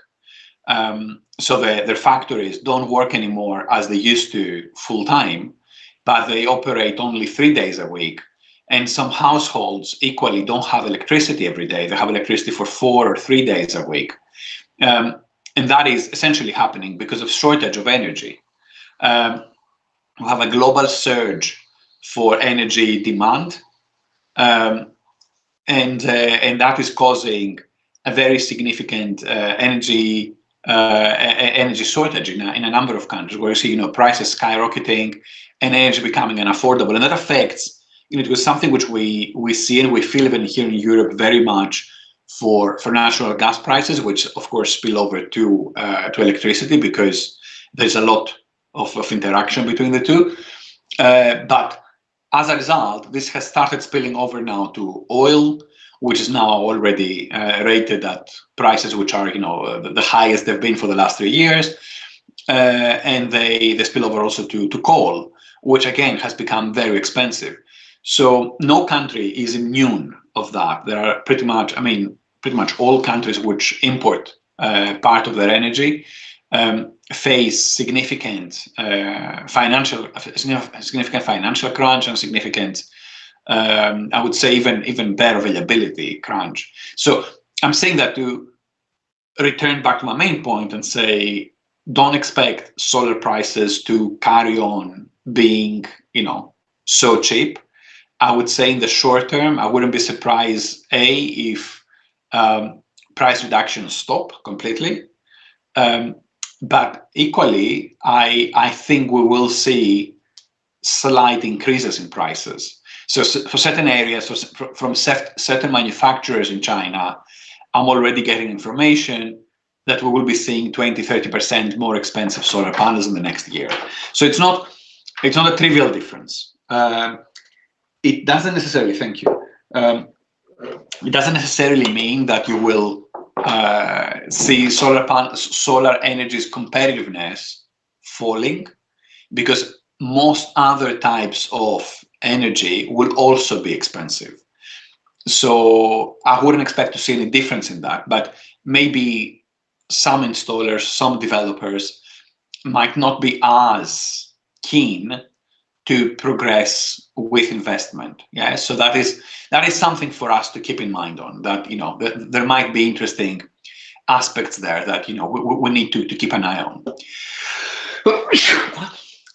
So their factories don't work anymore as they used to full time, but they operate only 3 days a week. And some households equally don't have electricity every day. They have electricity for 4 or 3 days a week. And that is essentially happening because of shortage of energy. We have a global surge for energy demand, and that is causing a very significant energy shortage in a number of countries, where you see prices skyrocketing and energy becoming unaffordable, and that affects. It was something which we see and we feel even here in Europe very much for natural gas prices, which of course spill over to electricity because there's a lot of interaction between the two. But as a result, this has started spilling over now to oil, which is now already rated at prices which are the highest they've been for the last 3 years, and they spill over also to coal, which again has become very expensive. So no country is immune of that. There are pretty much all countries which import part of their energy face significant financial crunch and significant, I would say even better availability crunch. So I'm saying that to return back to my main point and say, don't expect solar prices to carry on being so cheap. I would say in the short term, I wouldn't be surprised, if price reductions stop completely. But equally, I think we will see slight increases in prices. So for certain areas, from certain manufacturers in China, I'm already getting information that we will be seeing 20-30% more expensive solar panels in the next year. So it's not a trivial difference. It doesn't necessarily, thank you. It doesn't necessarily mean that you will see solar energy's competitiveness falling, because most other types of energy will also be expensive. So I wouldn't expect to see any difference in that, but maybe some installers, some developers might not be as keen to progress with investment. Yeah, so that is something for us to keep in mind on, that, you know, there might be interesting aspects there that, you know, we need to keep an eye on.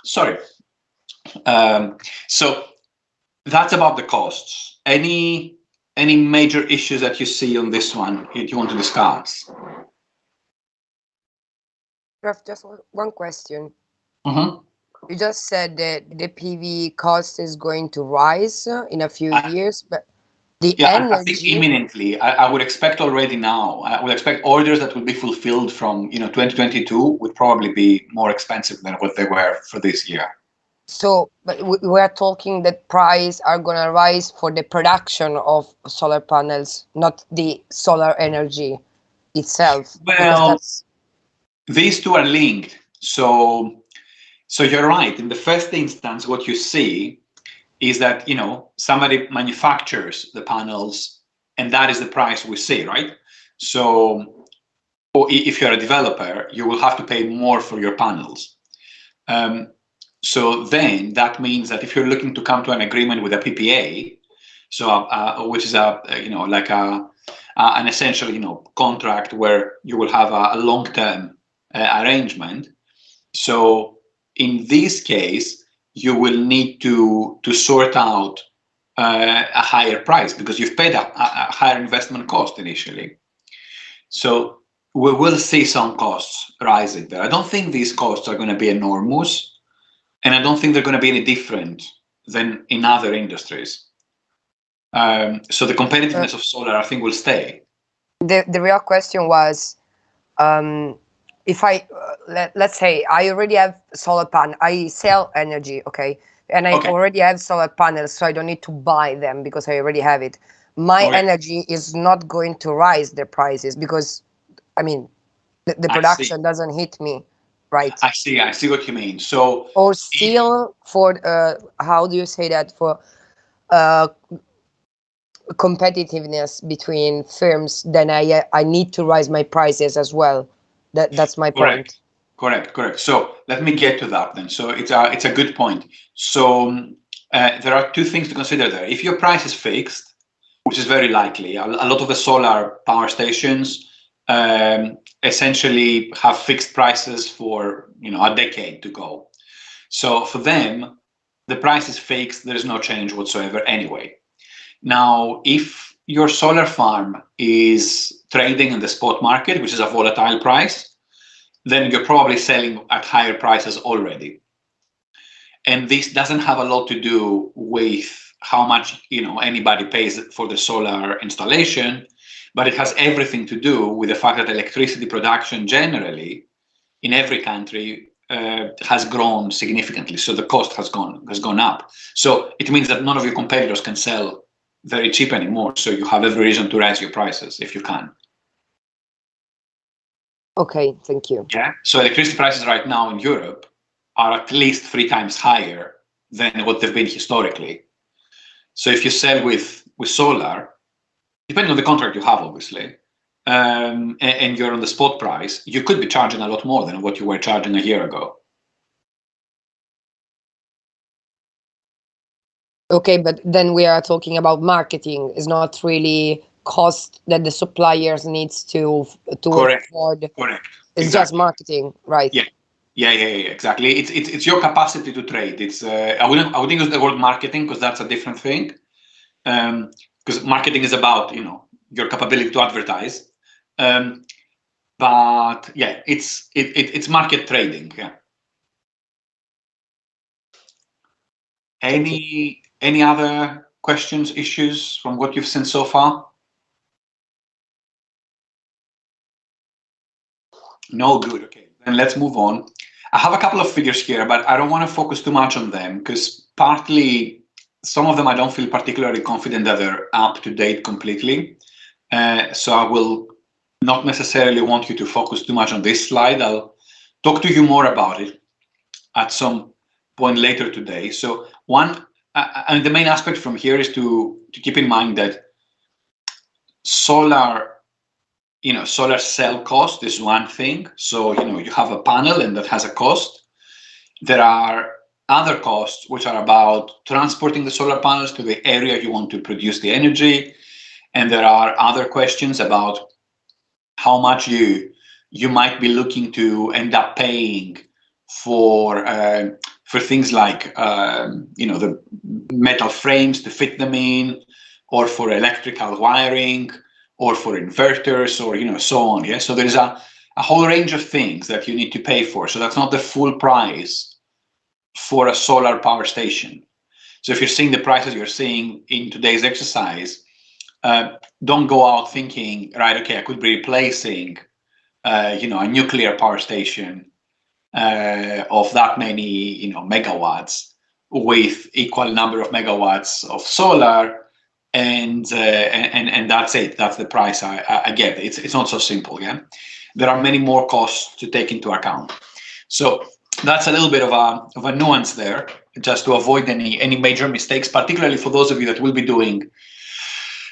Sorry. So that's about the costs. Any major issues that you see on this one that you want to discuss? Just one question. Mm-hmm. You just said that the PV cost is going to rise in a few years, but the energy... I think imminently. I would expect already now. I would expect orders that will be fulfilled from 2022 would probably be more expensive than what they were for this year. So, but we are talking that price are going to rise for the production of solar panels, not the solar energy itself. Well, these two are linked. So you're right. In the first instance, what you see is that, you know, somebody manufactures the panels, and that is the price we see, right? So, or if you're a developer, you will have to pay more for your panels. So then that means that if you're looking to come to an agreement with a PPA, so which is an essential contract where you will have a long-term arrangement. So in this case, you will need to sort out a higher price because you've paid a higher investment cost initially. So we will see some costs rising there. I don't think these costs are going to be enormous. And I don't think they're going to be any different than in other industries. So the competitiveness of solar, I think, will stay. The real question was, if I, let's say I already have solar panel, I sell energy, okay? And I already have solar panels, so I don't need to buy them because I already have it. My energy is not going to rise the prices because, I mean, the production doesn't hit me. Right. I see what you mean. So, or still for how do you say that, for competitiveness between firms, then I need to rise my prices as well. That's my point. Correct. So let me get to that then. So it's a good point. So there are two things to consider there. If your price is fixed, which is very likely, a lot of the solar power stations essentially have fixed prices for a decade to go. So for them, the price is fixed. There's no change whatsoever anyway. Now, if your solar farm is trading in the spot market, which is a volatile price, then you're probably selling at higher prices already. And this doesn't have a lot to do with how much anybody pays for the solar installation, but it has everything to do with the fact that electricity production generally in every country has grown significantly. So the cost has gone up. So it means that none of your competitors can sell very cheap anymore. So you have every reason to raise your prices if you can. Okay, thank you. Yeah. So electricity prices right now in Europe are at least 3 times higher than what they've been historically. So if you sell with solar, depending on the contract you have, obviously, and you're on the spot price, you could be charging a lot more than what you were charging a year ago. Okay, but then we are talking about marketing. It's not really cost that the suppliers needs to afford. Correct. It's Exactly. just marketing, right? Yeah. Yeah, exactly. It's your capacity to trade. It's I wouldn't use the word marketing because that's a different thing. Because marketing is about your capability to advertise. But yeah, it's market trading. Yeah. Any other questions, issues from what you've seen so far? No, good. Okay, then let's move on. I have a couple of figures here, but I don't want to focus too much on them because partly some of them I don't feel particularly confident that they're up to date completely. So I will not necessarily want you to focus too much on this slide. I'll talk to you more about it at some point later today. So and the main aspect from here is to keep in mind that solar cell cost is one thing. So, you have a panel and that has a cost. There are other costs which are about transporting the solar panels to the area you want to produce the energy. And there are other questions about how much you might be looking to end up paying for things like the metal frames to fit them in, or for electrical wiring, or for inverters, or so on. Yeah, so there's a whole range of things that you need to pay for. So that's not the full price for a solar power station. So if you're seeing the prices you're seeing in today's exercise, don't go out thinking, right, okay, I could be replacing a nuclear power station of that many megawatts with equal number of megawatts of solar, and that's it. That's the price I get. It's not so simple. Yeah, there are many more costs to take into account. So that's a little bit of a nuance there, just to avoid any major mistakes, particularly for those of you that will be doing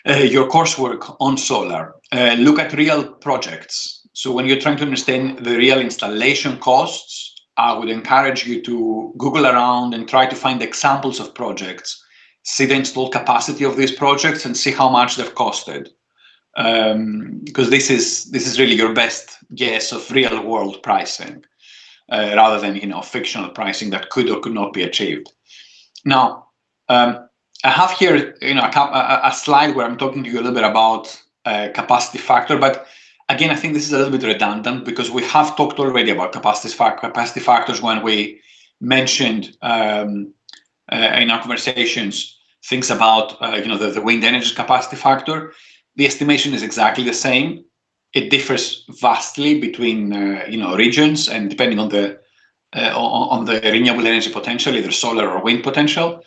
your coursework on solar. Look at real projects. So when you're trying to understand the real installation costs, I would encourage you to Google around and try to find examples of projects, see the installed capacity of these projects, and see how much they've costed. Because this is really your best guess of real world pricing, rather than fictional pricing that could or could not be achieved. Now, I have here a slide where I'm talking to you a little bit about capacity factor, but again, I think this is a little bit redundant because we have talked already about capacity factors when we mentioned in our conversations things about the wind energy capacity factor. The estimation is exactly the same. It differs vastly between regions and depending on the renewable energy potential, either solar or wind potential.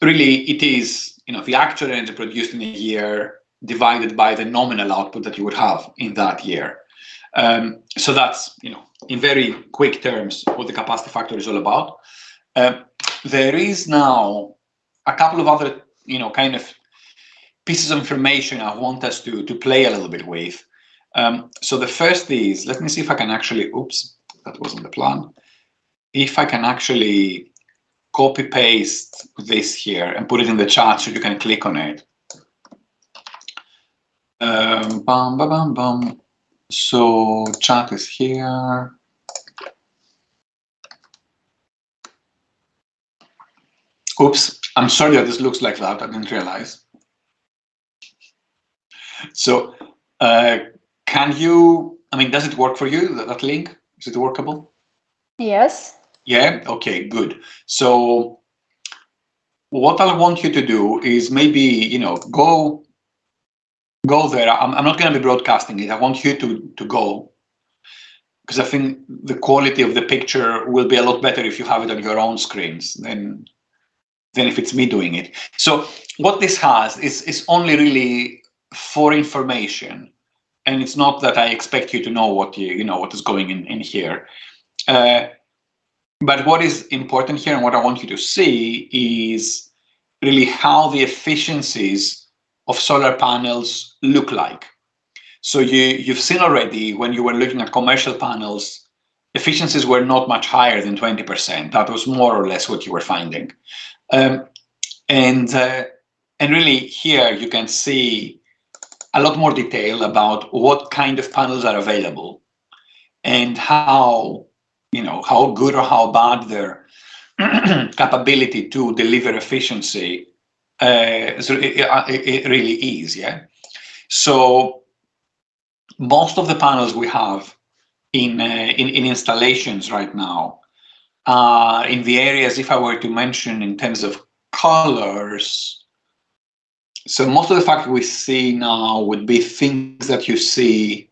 Really, it is the actual energy produced in a year divided by the nominal output that you would have in that year. So that's in very quick terms what the capacity factor is all about. There is now a couple of other kind of pieces of information I want us to play a little bit with. So the first is, let me see if I can actually, oops, that wasn't the plan. If I can actually copy paste this here and put it in the chat so you can click on it. So chat is here. Oops, I'm sorry that this looks like that. I didn't realize. So can you, does it work for you, that link? Is it workable? Yes. Yeah, okay, good. So what I want you to do is maybe, go there. I'm not going to be broadcasting it. I want you to go, because I think the quality of the picture will be a lot better if you have it on your own screens than if it's me doing it. So what this has is only really for information, and it's not that I expect you to know what what is going in here. But what is important here and what I want you to see is really how the efficiencies of solar panels look like. So you've seen already when you were looking at commercial panels, efficiencies were not much higher than 20%. That was more or less what you were finding. And really here you can see a lot more detail about what kind of panels are available and how how good or how bad their capability to deliver efficiency it really is. Yeah. So most of the panels we have in installations right now are in the areas, if I were to mention in terms of colors. So most of the factors we see now would be things that you see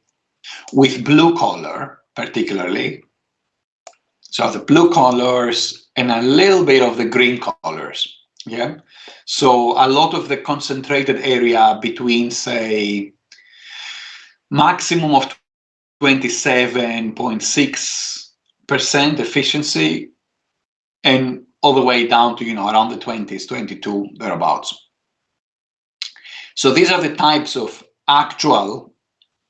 with blue color, particularly. So the blue colors and a little bit of the green colors. Yeah. So a lot of the concentrated area between, say, maximum of 27.6% efficiency and all the way down to, around the 20s, 22, thereabouts. So these are the types of actual,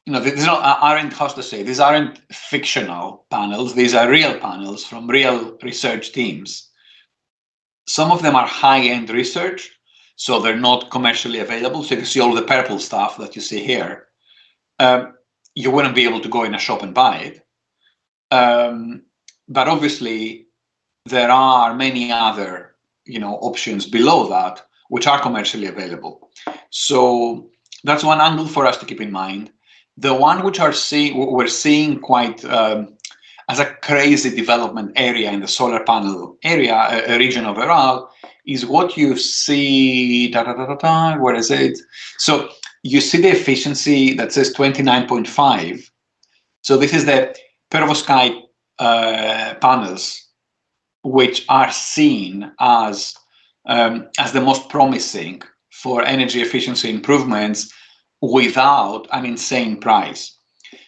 these aren't, how to say, these aren't fictional panels. These are real panels from real research teams. Some of them are high-end research, so they're not commercially available. So you can see all the purple stuff that you see here. You wouldn't be able to go in a shop and buy it. But obviously, there are many other, options below that which are commercially available. So that's one angle for us to keep in mind. The one which we're seeing quite as a crazy development area in the solar panel area, a region overall, is what you see. Where is it? So you see the efficiency that says 29.5. So this is the perovskite panels, which are seen as the most promising for energy efficiency improvements without an insane price.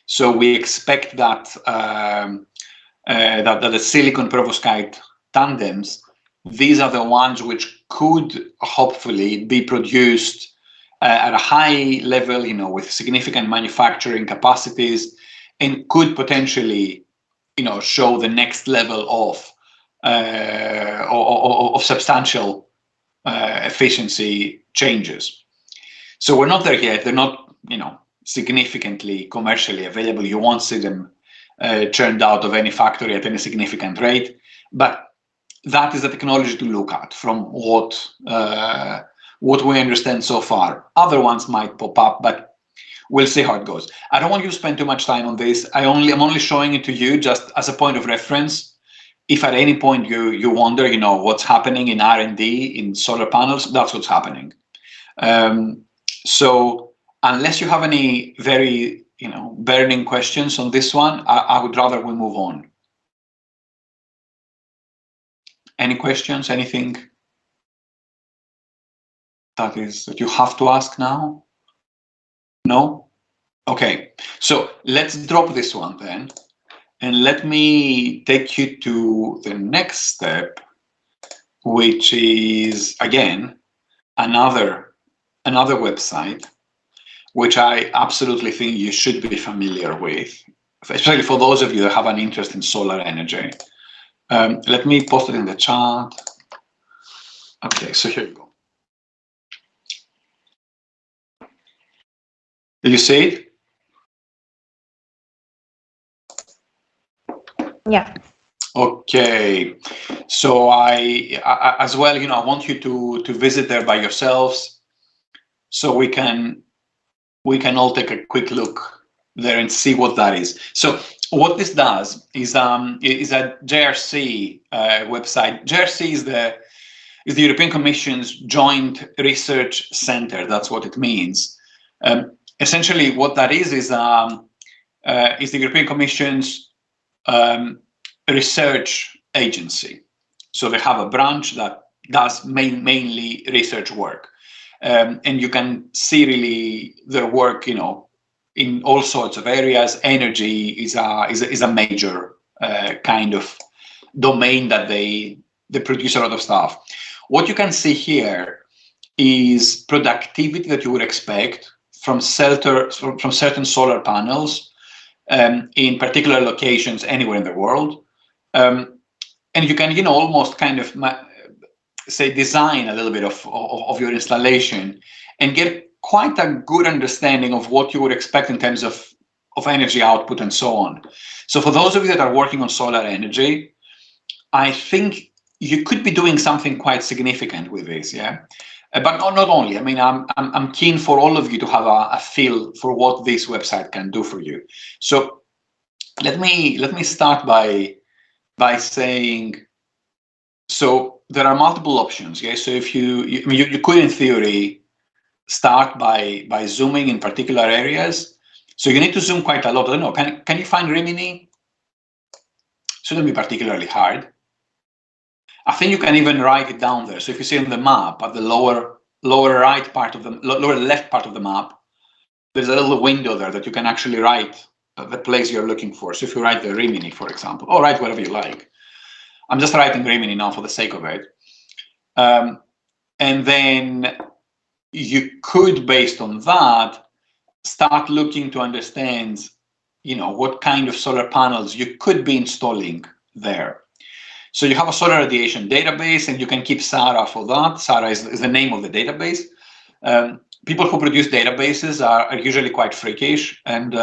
So we expect that that the silicon perovskite tandems, these are the ones which could hopefully be produced at a high level, with significant manufacturing capacities, and could potentially, show the next level of substantial efficiency changes. So we're not there yet. They're not, significantly commercially available. You won't see them churned out of any factory at any significant rate. But that is the technology to look at from what we understand so far. Other ones might pop up, but we'll see how it goes. I don't want you to spend too much time on this. I'm only showing it to you just as a point of reference. If at any point you wonder, what's happening in R&D in solar panels, that's what's happening. So unless you have any very, burning questions on this one, I would rather we move on. Any questions? Anything that you have to ask now? No? Okay. So let's drop this one then. And let me take you to the next step, which is, again, another website, which I absolutely think you should be familiar with, especially for those of you that have an interest in solar energy. Let me post it in the chat. Okay, so here you go. Did you see it? Yeah. Okay, so I as well, I want you to visit there by yourselves, so we can all take a quick look there and see what that is. So what this does is a JRC website. JRC is the European Commission's Joint Research Center. That's what it means. Essentially, what that is the European Commission's research agency. So they have a branch that does mainly research work, and you can see really their work, in all sorts of areas. Energy is a major kind of domain that they produce a lot of stuff. What you can see here is productivity that you would expect from certain solar panels in particular locations anywhere in the world. And you can, almost kind of say design a little bit of your installation and get quite a good understanding of what you would expect in terms of energy output and so on. So for those of you that are working on solar energy, I think you could be doing something quite significant with this, yeah. But not only. I mean, I'm keen for all of you to have a feel for what this website can do for you. So let me start by saying, so there are multiple options, yeah. So if you could in theory start by zooming in particular areas. So you need to zoom quite a lot. I don't know. Can you find Rimini? Shouldn't be particularly hard. I think you can even write it down there. So if you see on the map at the lower right part of the lower left part of the map, there's a little window there that you can actually write the place you're looking for. So if you write the Rimini, for example, or write whatever you like. I'm just writing Rimini now for the sake of it. And then you could, based on that, start looking to understand, what kind of solar panels you could be installing there. So you have a solar radiation database, and you can keep SARA for that. SARA is the name of the database. People who produce databases are usually quite freakish, and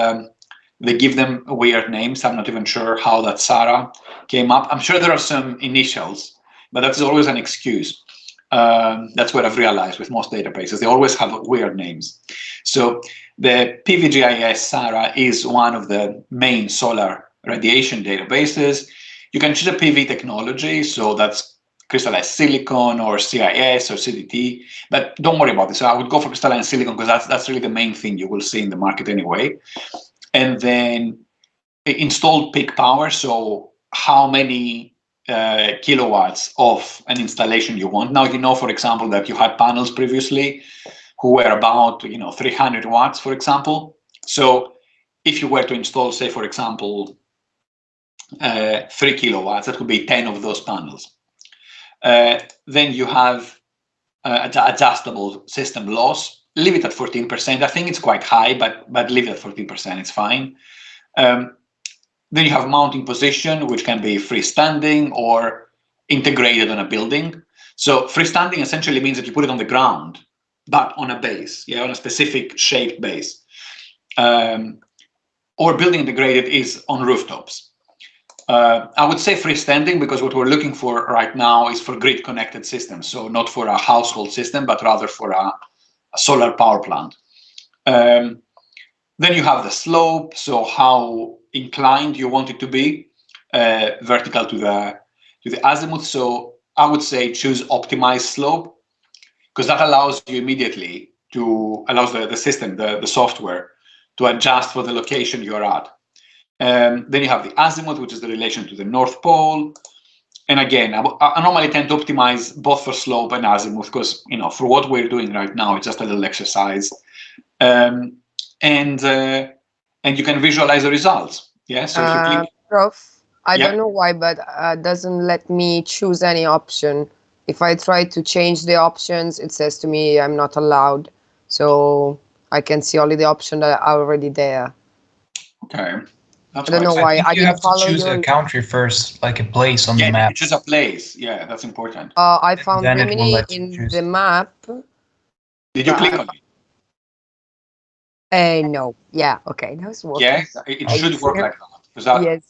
they give them weird names. I'm not even sure how that SARA came up. I'm sure there are some initials, but that's always an excuse. That's what I've realized with most databases. They always have weird names. So the PVGIS SARA is one of the main solar radiation databases. You can choose a PV technology, so that's crystallized silicon or CIS or CDT, but don't worry about this. So I would go for crystalline silicon because that's really the main thing you will see in the market anyway. And then installed peak power, so how many kilowatts of an installation you want. Now, for example, that you had panels previously who were about 300 watts, for example. So if you were to install, say, for example, 3 kilowatts, that could be 10 of those panels. Then you have adjustable system loss. Leave it at 14%. I think it's quite high, but leave it at 14%. It's fine. Then you have mounting position, which can be freestanding or integrated on a building. So freestanding essentially means that you put it on the ground, but on a base, on a specific shaped base. Or building integrated is on rooftops. I would say freestanding because what we're looking for right now is for grid connected systems. So not for a household system, but rather for a solar power plant. Then you have the slope, so how inclined you want it to be, vertical to the azimuth. So I would say choose optimized slope, because that allows you immediately allows the system, the software, to adjust for the location you're at. Then you have the azimuth, which is the relation to the North Pole. And again, I normally tend to optimize both for slope and azimuth because, for what we're doing right now, it's just a little exercise. And you can visualize the results. Yeah. So if you click, Prof, I don't know why, but doesn't let me choose any option. If I try to change the options, it says to me I'm not allowed. So I can see only the option that are already there. Okay. I don't know why. I think you have to choose a country first, like a place on the map. Choose a place. Yeah, that's important. I found Rimini in the map. Did you click on it? No. Yeah. Okay. That was working. Yeah, it should work like that. Because yes.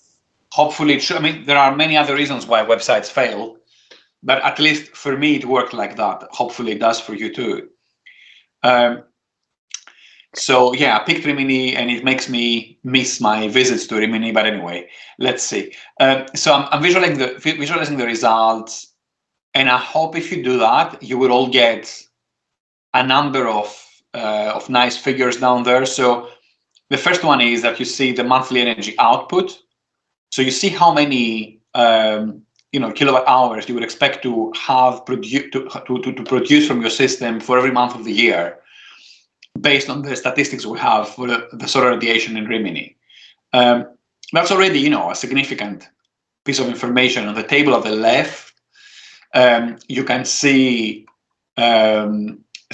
Hopefully, it should. I mean, there are many other reasons why websites fail, but at least for me, it worked like that. Hopefully, it does for you too. So yeah, I picked Rimini, and it makes me miss my visits to Rimini. But anyway, let's see. So I'm visualizing the results, and I hope if you do that, you will all get a number of nice figures down there. So the first one is that you see the monthly energy output. So you see how many kilowatt hours you would expect to have to produce from your system for every month of the year, based on the statistics we have for the solar radiation in Rimini. That's already, a significant piece of information. On the table on the left, you can see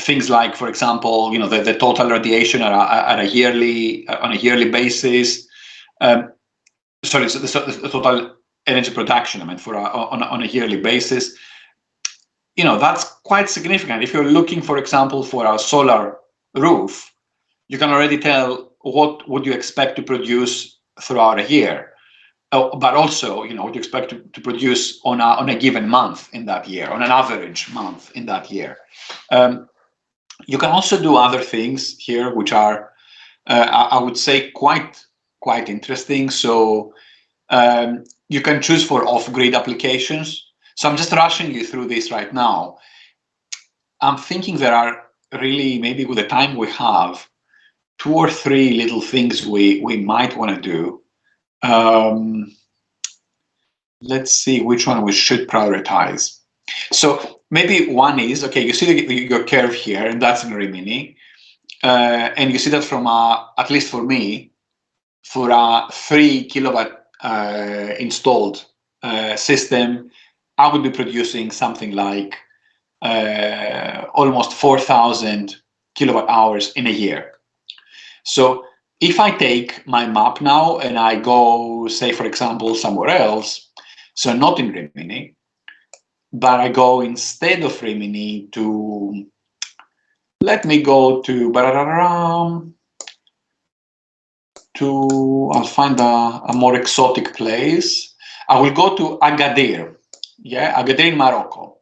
things like, for example, the total radiation on a yearly basis. Sorry, so the total energy production, on a yearly basis. That's quite significant. If you're looking, for example, for a solar roof, you can already tell what would you expect to produce throughout a year, but also, what you expect to produce on a given month in that year, on an average month in that year. You can also do other things here, which are, I would say, quite interesting. So you can choose for off-grid applications. So I'm just rushing you through this right now. I'm thinking there are really, maybe with the time we have, 2 or 3 little things we might want to do. Let's see which one we should prioritize. So maybe one is, okay, you see your curve here, and that's in Rimini. And you see that from, at least for me, for a 3 kilowatt installed system, I would be producing something like almost 4,000 kilowatt hours in a year. So if I take my map now and I go, say, for example, somewhere else, so not in Rimini, but I go instead of Rimini to, let me go to, I'll find a more exotic place. I will go to Agadir, Agadir in Morocco.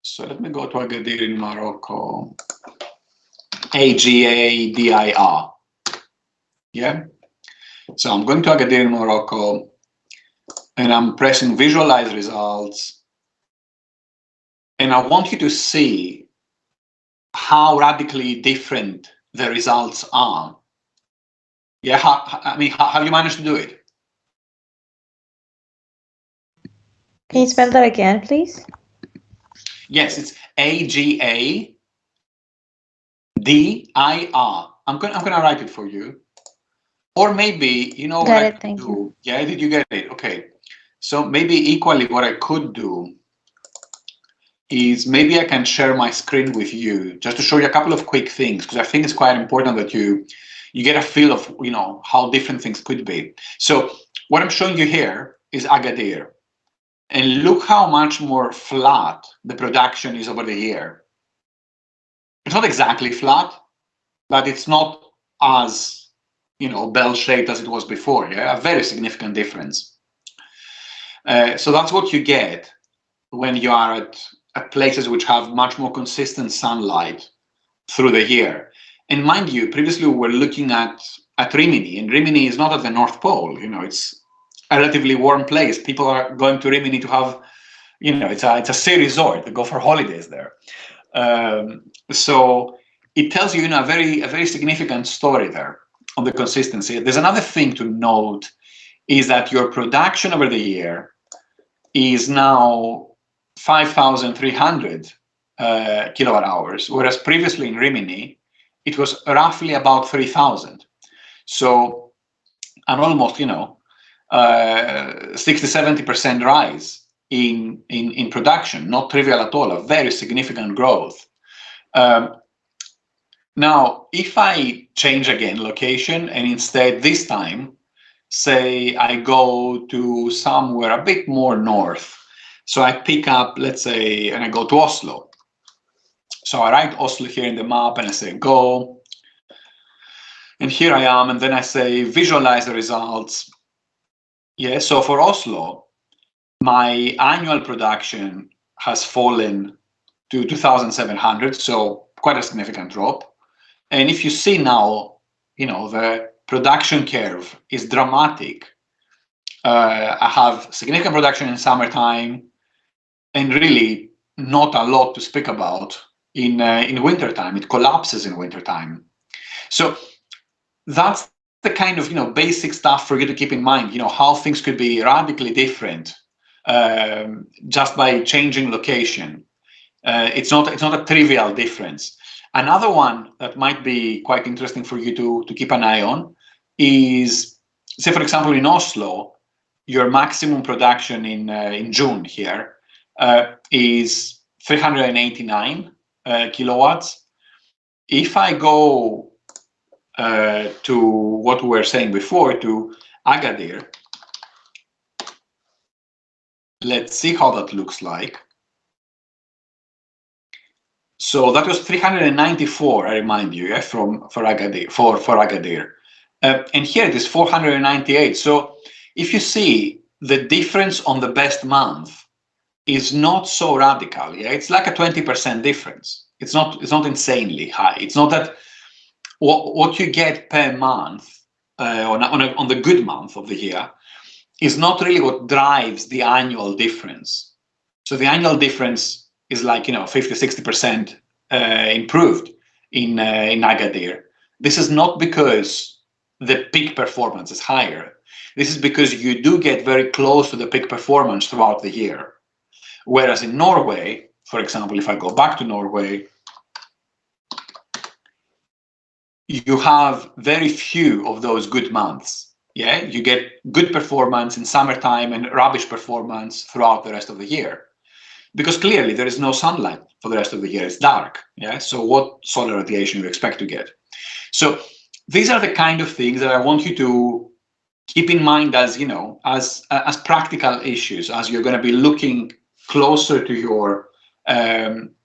So let me go to Agadir in Morocco. Agadir. So I'm going to Agadir in Morocco, and I'm pressing visualize results. And I want you to see how radically different the results are. Have you managed to do it? Can you spell that again, please? Yes, it's Agadir. I'm gonna write it for you. Or maybe, what I could do. Yeah, did you get it? Okay. So maybe equally what I could do is maybe I can share my screen with you just to show you a couple of quick things, because I think it's quite important that you get a feel of how different things could be. So what I'm showing you here is Agadir, and look how much more flat the production is over the year. It's not exactly flat, but it's not as bell-shaped as it was before. A very significant difference. So that's what you get when you are at places which have much more consistent sunlight through the year. And mind you, previously we were looking at Rimini, and Rimini is not at the North Pole. It's a relatively warm place. People are going to Rimini to have, it's a sea resort. They go for holidays there. So it tells you, a very significant story there on the consistency. There's another thing to note, is that your production over the year is now 5,300 kilowatt hours, whereas previously in Rimini, it was roughly about 3,000. So an almost, 60-70% rise in production, not trivial at all, a very significant growth. Now, if I change again location, and instead this time, say I go to somewhere a bit more north, so I pick up, let's say, and I go to Oslo. So I write Oslo here in the map, and I say go, and here I am, and then I say visualize the results. So for Oslo, my annual production has fallen to 2,700, so quite a significant drop. And if you see now, the production curve is dramatic. I have significant production in summertime, and really not a lot to speak about in wintertime. It collapses in wintertime. So that's the kind of basic stuff for you to keep in mind. How things could be radically different just by changing location. It's not a trivial difference. Another one that might be quite interesting for you to keep an eye on is, say, for example, in Oslo, your maximum production in June here is 389 kilowatts. If I go to what we were saying before, to Agadir, let's see how that looks like. So that was 394, I remind you, yeah, for Agadir. And here it is 498. So if you see, the difference on the best month is not so radical. Yeah, it's like a 20% difference. It's not insanely high. It's not that what you get per month on the good month of the year is not really what drives the annual difference. So the annual difference is like 50-60% improved in Agadir. This is not because the peak performance is higher. This is because you do get very close to the peak performance throughout the year. Whereas in Norway, for example, if I go back to Norway, you have very few of those good months. Yeah, you get good performance in summertime and rubbish performance throughout the rest of the year. Because clearly there is no sunlight for the rest of the year, it's dark. Yeah, so what solar radiation you expect to get? So these are the kind of things that I want you to keep in mind as, as practical issues, as you're going to be looking closer to your own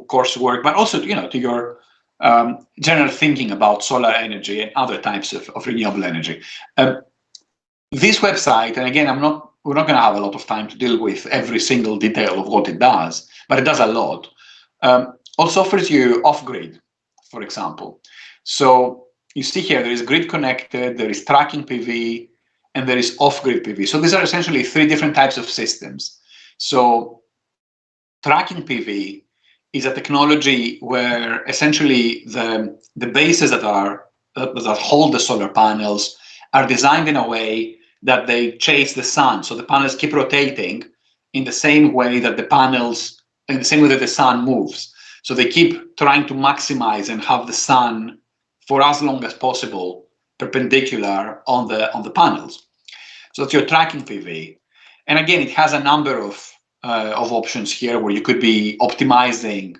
coursework, but also to your general thinking about solar energy and other types of renewable energy. This website, and again, we're not going to have a lot of time to deal with every single detail of what it does, but it does a lot. Also offers you off-grid, for example. So you see here, there is grid connected, there is tracking PV, and there is off-grid PV. So these are essentially three different types of systems. So tracking PV is a technology where essentially the bases that hold the solar panels are designed in a way that they chase the sun. So the panels keep rotating in the same way that the sun moves. So they keep trying to maximize and have the sun for as long as possible perpendicular on the panels. So that's your tracking PV. And again, it has a number of options here where you could be optimizing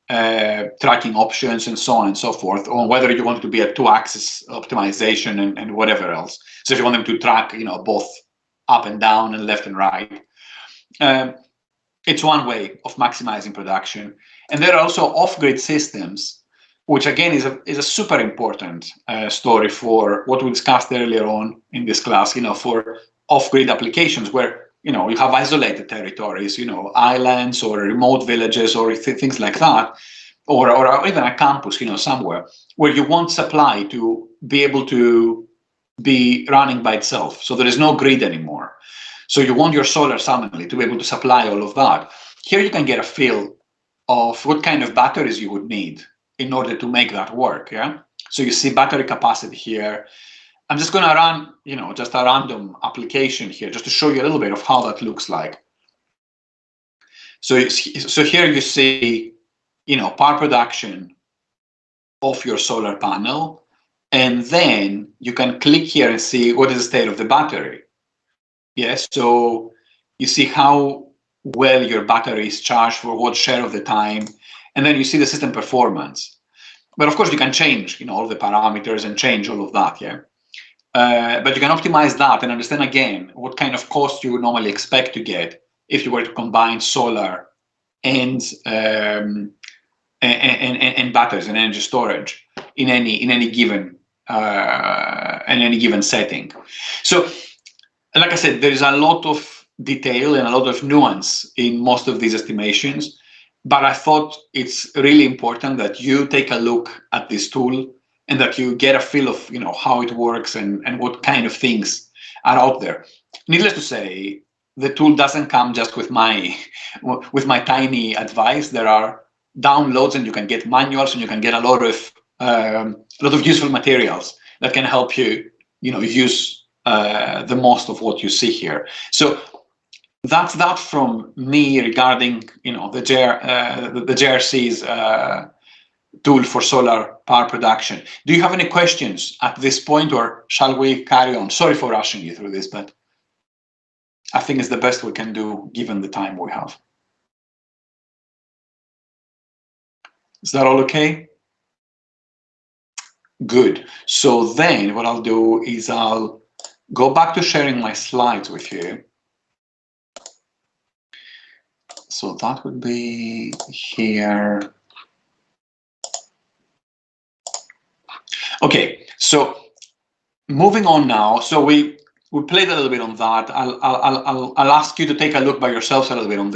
tracking options and so on and so forth, or whether you want it to be a 2-axis optimization and whatever else. So if you want them to track, both up and down and left and right, it's one way of maximizing production. And there are also off-grid systems, which again is a super important story for what we discussed earlier on in this class. For off-grid applications where you have isolated territories, islands or remote villages or things like that, or even a campus, somewhere where you want supply to be able to be running by itself. So there is no grid anymore. So you want your solar suddenly to be able to supply all of that. Here you can get a feel of what kind of batteries you would need in order to make that work. Yeah. So you see battery capacity here. I'm just going to run, just a random application here, just to show you a little bit of how that looks like. So here you see, power production of your solar panel, and then you can click here and see what is the state of the battery. Yes, so you see how well your battery is charged for what share of the time, and then you see the system performance. But of course, you can change, all the parameters and change all of that. Yeah. But you can optimize that and understand again what kind of cost you would normally expect to get if you were to combine solar and batteries and energy storage in any given setting. So, like I said, there is a lot of detail and a lot of nuance in most of these estimations, but I thought it's really important that you take a look at this tool and that you get a feel of how it works and what kind of things are out there. Needless to say, the tool doesn't come just with my tiny advice. There are downloads, and you can get manuals, and you can get a lot of useful materials that can help you use the most of what you see here. So that's that from me regarding the JRC's tool for solar power production. Do you have any questions at this point, or shall we carry on? Sorry for rushing you through this, but I think it's the best we can do given the time we have. Is that all okay? Good. So then what I'll do is I'll go back to sharing my slides with you. So that would be here. Okay, so moving on now. So we played a little bit on that. I'll ask you to take a look by yourselves a little bit on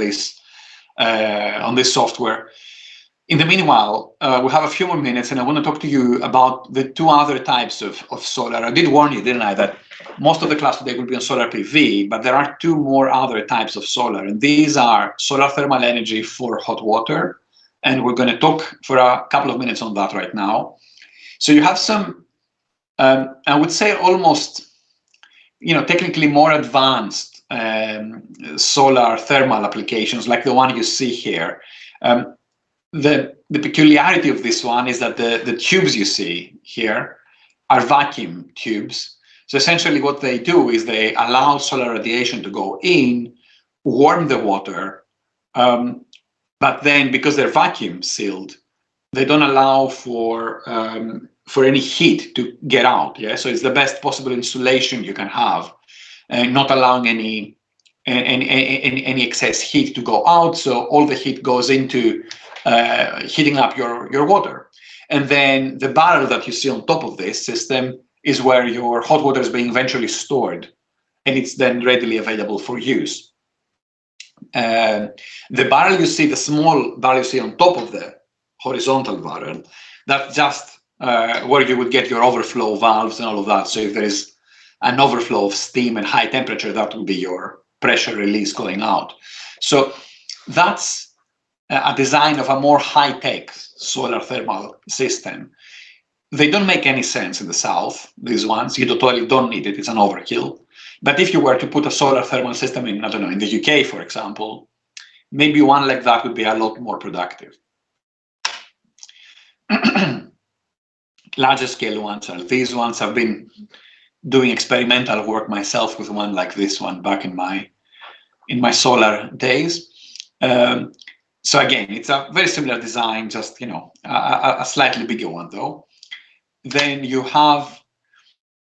this software. In the meanwhile, we have a few more minutes, and I want to talk to you about the two other types of solar. I did warn you, didn't I, that most of the class today will be on solar PV, but there are two more other types of solar, and these are solar thermal energy for hot water, and we're going to talk for a couple of minutes on that right now. So you have some, I would say almost, technically more advanced solar thermal applications, like the one you see here. The peculiarity of this one is that the tubes you see here are vacuum tubes. So essentially what they do is they allow solar radiation to go in, warm the water, but then because they're vacuum sealed, they don't allow for any heat to get out. Yeah, so it's the best possible insulation you can have, and not allowing any excess heat to go out. So all the heat goes into heating up your water. And then the barrel that you see on top of this system is where your hot water is being eventually stored, and it's then readily available for use. The barrel you see, the small barrel you see on top of the horizontal barrel, that's just where you would get your overflow valves and all of that. So if there is an overflow of steam and high temperature, that would be your pressure release going out. So that's a design of a more high-tech solar thermal system. They don't make any sense in the south, these ones. You totally don't need it, it's an overkill. But if you were to put a solar thermal system in, I don't know, in the UK, for example, maybe one like that would be a lot more productive. Larger scale ones are these ones. I've been doing experimental work myself with one like this one back in my solar days. So again, it's a very similar design, just a slightly bigger one though. Then you have,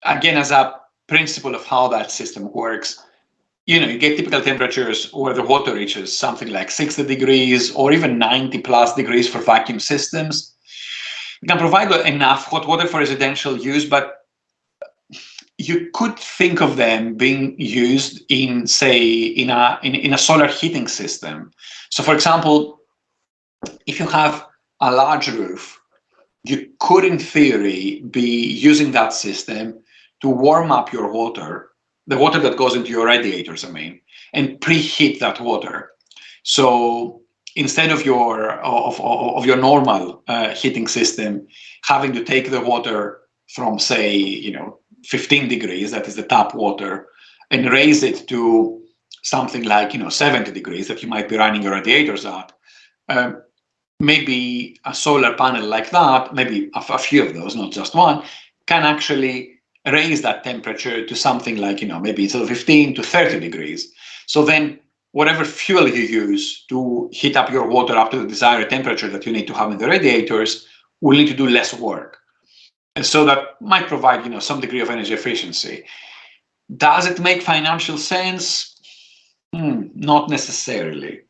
again, as a principle of how that system works, you get typical temperatures where the water reaches something like 60 degrees or even 90 plus degrees for vacuum systems. You can provide enough hot water for residential use, but you could think of them being used in, say, in a solar heating system. So for example, if you have a large roof, you could, in theory, be using that system to warm up your water, the water that goes into your radiators, and preheat that water. So instead of your normal heating system having to take the water from, say, 15 degrees, that is the tap water, and raise it to something like 70 degrees that you might be running your radiators at, maybe a solar panel like that, maybe a few of those, not just one, can actually raise that temperature to something like, maybe instead of 15 to 30 degrees. So then whatever fuel you use to heat up your water up to the desired temperature that you need to have in the radiators will need to do less work. And so that might provide, some degree of energy efficiency. Does it make financial sense? Not necessarily.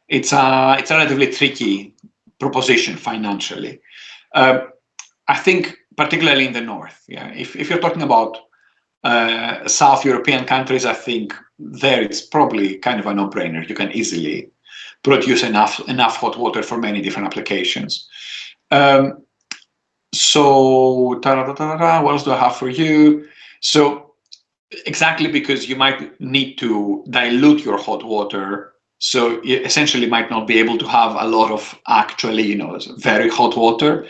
It's a relatively tricky proposition financially. I think particularly in the north. Yeah, if you're talking about South European countries, I think there it's probably kind of a no-brainer. You can easily produce enough hot water for many different applications. So what else do I have for you? So exactly, because you might need to dilute your hot water, so you essentially might not be able to have a lot of actually, very hot water.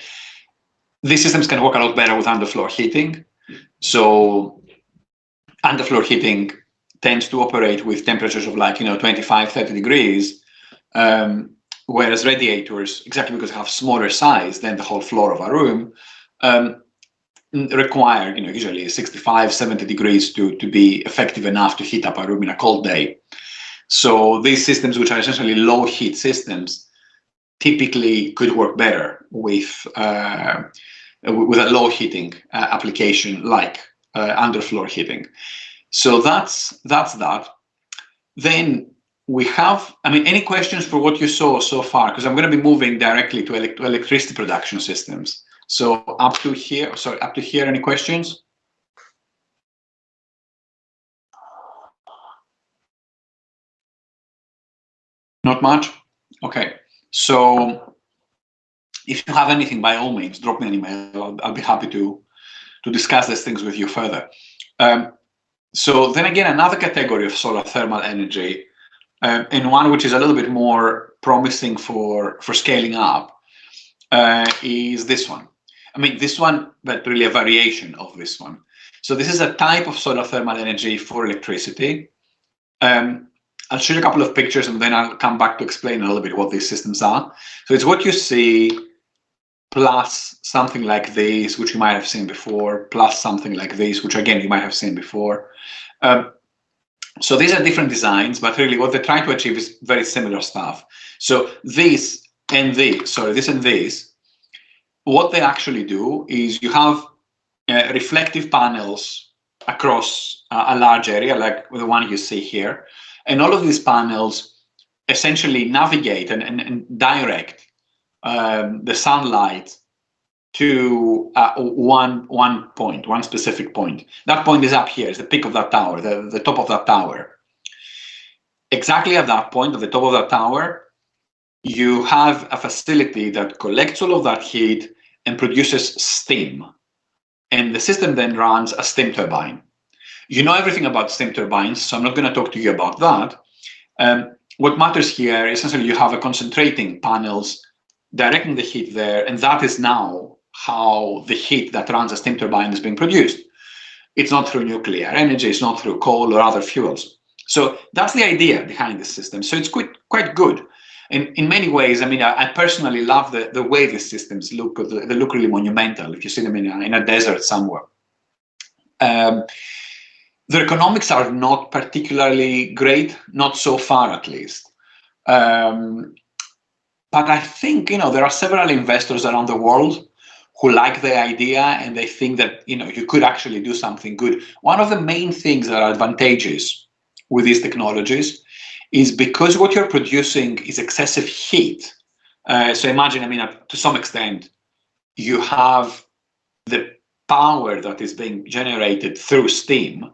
These systems can work a lot better with underfloor heating. So underfloor heating tends to operate with temperatures of like, 25, 30 degrees, whereas radiators, exactly because they have smaller size than the whole floor of a room, require, usually 65, 70 degrees to be effective enough to heat up a room in a cold day. So these systems, which are essentially low heat systems, typically could work better with a low heating application like underfloor heating. So that's that. Then we have, I mean, any questions for what you saw so far? Because I'm going to be moving directly to electricity production systems. So up to here, sorry, up to here, any questions? Not much? Okay. So if you have anything, by all means, drop me an email. I'll be happy to discuss these things with you further. So then again, another category of solar thermal energy, and one which is a little bit more promising for scaling up, is this one. I mean, this one, but really a variation of this one. So this is a type of solar thermal energy for electricity. I'll show you a couple of pictures and then I'll come back to explain a little bit what these systems are. So it's what you see plus something like this, which you might have seen before, plus something like this, which again, you might have seen before. So these are different designs, but really what they're trying to achieve is very similar stuff. So this and this, sorry, this and this, what they actually do is you have reflective panels across a large area, like the one you see here. And all of these panels essentially navigate and direct the sunlight to one specific point. That point is up here, it's the peak of that tower, the top of that tower. Exactly at that point, at the top of that tower, you have a facility that collects all of that heat and produces steam. And the system then runs a steam turbine. You know everything about steam turbines, so I'm not going to talk to you about that. What matters here, essentially, you have a concentrating panels directing the heat there, and that is now how the heat that runs a steam turbine is being produced. It's not through nuclear energy, it's not through coal or other fuels. So that's the idea behind this system. So it's quite good. And in many ways, I mean, I personally love the way these systems look. They look really monumental if you see them in a desert somewhere. Their economics are not particularly great, not so far at least. But I think, there are several investors around the world who like the idea and they think that, you could actually do something good. One of the main things that are advantageous with these technologies is because what you're producing is excessive heat. So imagine, I mean, to some extent, you have the power that is being generated through steam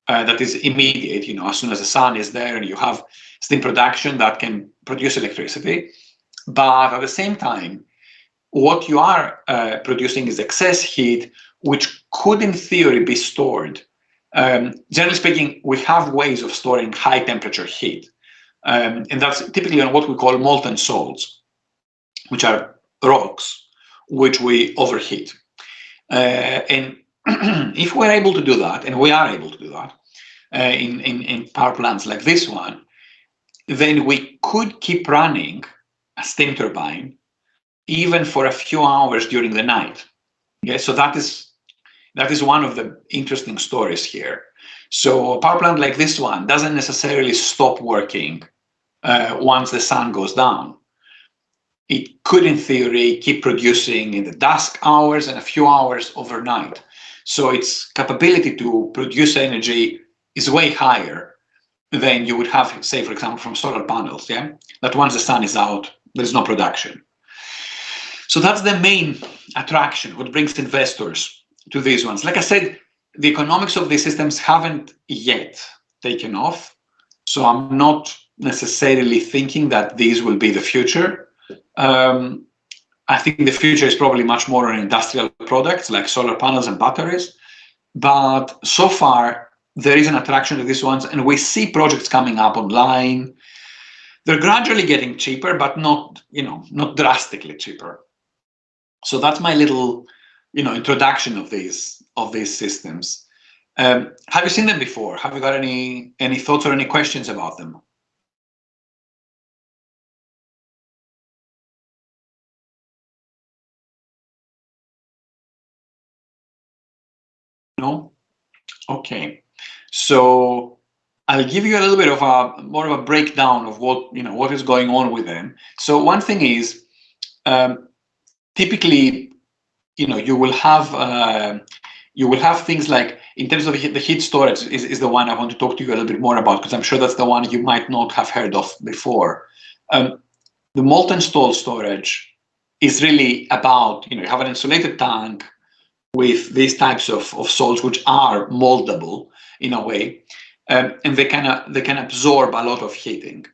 that is immediate, as soon as the sun is there and you have steam production that can produce electricity. But at the same time, what you are producing is excess heat, which could in theory be stored. Generally speaking, we have ways of storing high temperature heat. And that's typically on what we call molten salts, which are rocks, which we overheat. And if we're able to do that, and we are able to do that in power plants like this one, then we could keep running a steam turbine even for a few hours during the night. Yeah, so that is one of the interesting stories here. So a power plant like this one doesn't necessarily stop working once the sun goes down. It could, in theory, keep producing in the dusk hours and a few hours overnight. So its capability to produce energy is way higher than you would have, say, for example, from solar panels, yeah? That once the sun is out, there's no production. So that's the main attraction, what brings investors to these ones. Like I said, the economics of these systems haven't yet taken off. So I'm not necessarily thinking that these will be the future. I think the future is probably much more on industrial products like solar panels and batteries. But so far, there is an attraction to these ones, and we see projects coming up online. They're gradually getting cheaper, but not drastically cheaper. So that's my little, introduction of these systems. Have you seen them before? Have you got any thoughts or any questions about them? No? Okay. So I'll give you a little bit of more of a breakdown of what is going on with them. So one thing is, typically, you will have things like, in terms of the heat storage is the one I want to talk to you a little bit more about, because I'm sure that's the one you might not have heard of before. The molten salt storage is really about, you have an insulated tank with these types of salts which are moldable in a way, and they can absorb a lot of heating.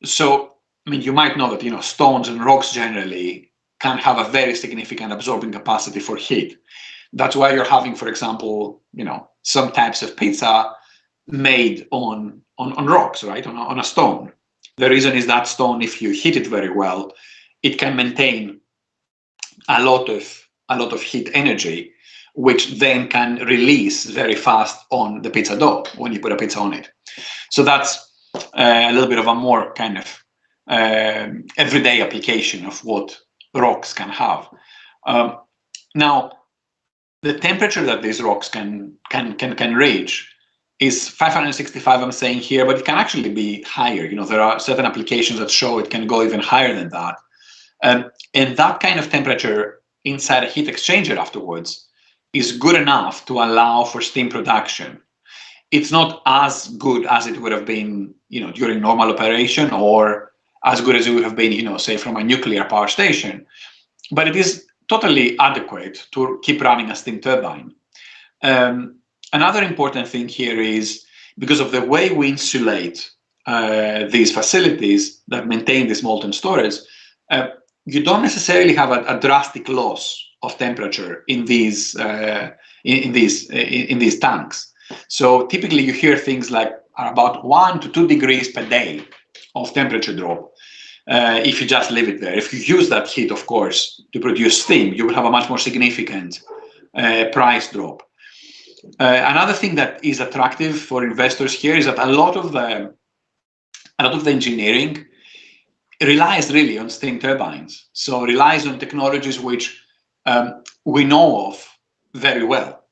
So, I mean, you might know that, stones and rocks generally can have a very significant absorbing capacity for heat. That's why you're having, for example, some types of pizza made on rocks, right? On a stone. The reason is that stone, if you heat it very well, it can maintain a lot of heat energy, which then can release very fast on the pizza dough when you put a pizza on it. So that's a little bit of a more kind of everyday application of what rocks can have. Now, the temperature that these rocks can reach is 565, I'm saying here, but it can actually be higher. There are certain applications that show it can go even higher than that. And that kind of temperature inside a heat exchanger afterwards is good enough to allow for steam production. It's not as good as it would have been, during normal operation, or as good as it would have been, say from a nuclear power station, but it is totally adequate to keep running a steam turbine. Another important thing here is, because of the way we insulate these facilities that maintain this molten storage, you don't necessarily have a drastic loss of temperature in these tanks. So typically you hear things like about 1 to 2 degrees per day of temperature drop. If you just leave it there. If you use that heat, of course, to produce steam, you will have a much more significant price drop. Another thing that is attractive for investors here is that a lot of the engineering relies really on steam turbines. So relies on technologies which we know of very well.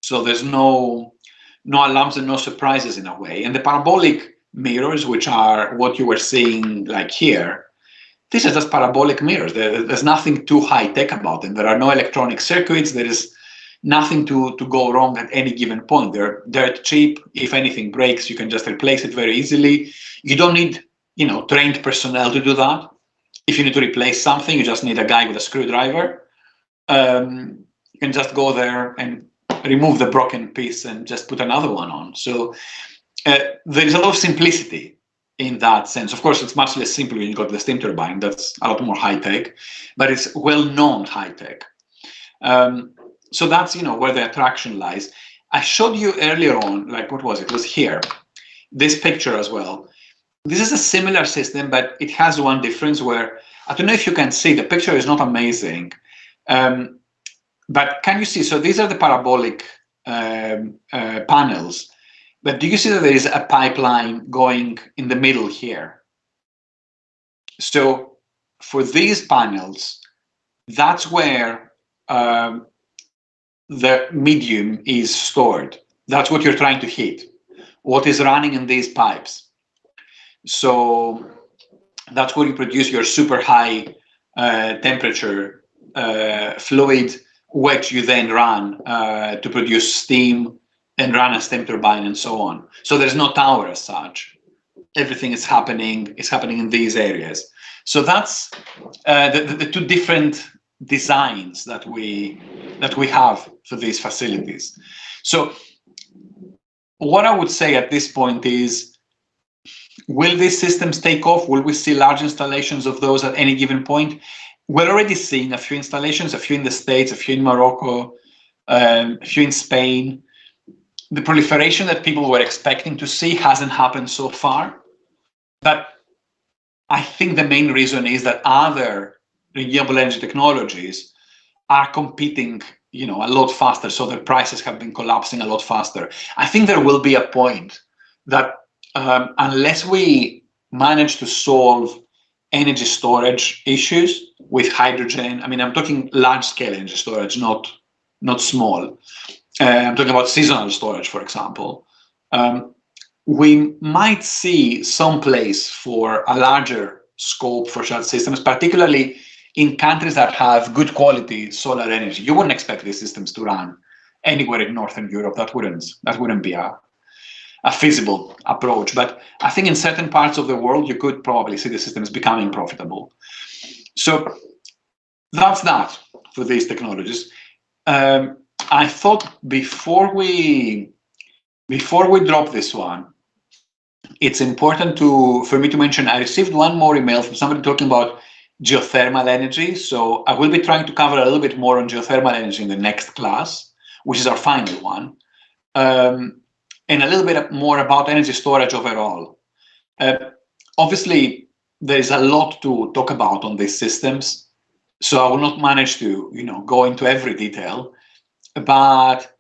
So there's no alarms and no surprises in a way. And the parabolic mirrors, which are what you were seeing like here, these are just parabolic mirrors. There's nothing too high-tech about them. There are no electronic circuits. There is nothing to go wrong at any given point. They're dirt cheap. If anything breaks, you can just replace it very easily. You don't need, trained personnel to do that. If you need to replace something, you just need a guy with a screwdriver. You can just go there and remove the broken piece and just put another one on. So there is a lot of simplicity in that sense. Of course, it's much less simple when you got the steam turbine. That's a lot more high-tech, but it's well-known high-tech. So that's, where the attraction lies. I showed you earlier on, like, what was it? It was here, this picture as well. This is a similar system, but it has one difference where, I don't know if you can see, the picture is not amazing. But can you see, so these are the parabolic panels, but do you see that there is a pipeline going in the middle here? So for these panels, that's where the medium is stored. That's what you're trying to heat, what is running in these pipes. So that's where you produce your super high temperature fluid, which you then run to produce steam and run a steam turbine and so on. So there's no tower as such. Everything is happening in these areas. So that's the two different designs that we have for these facilities. So what I would say at this point is, will these systems take off? Will we see large installations of those at any given point? We're already seeing a few installations, a few in the States, a few in Morocco, a few in Spain. The proliferation that people were expecting to see hasn't happened so far. But I think the main reason is that other renewable energy technologies are competing, a lot faster. So their prices have been collapsing a lot faster. I think there will be a point that unless we manage to solve energy storage issues with hydrogen, I mean, I'm talking large-scale energy storage, not small. I'm talking about seasonal storage, for example. We might see some place for a larger scope for such systems, particularly in countries that have good quality solar energy. You wouldn't expect these systems to run anywhere in Northern Europe. That wouldn't be a feasible approach. But I think in certain parts of the world, you could probably see the systems becoming profitable. So that's that for these technologies. I thought before we drop this one, it's important for me to mention I received one more email from somebody talking about geothermal energy. So I will be trying to cover a little bit more on geothermal energy in the next class, which is our final one, and a little bit more about energy storage overall. Obviously, there is a lot to talk about on these systems, so I will not manage to go into every detail. But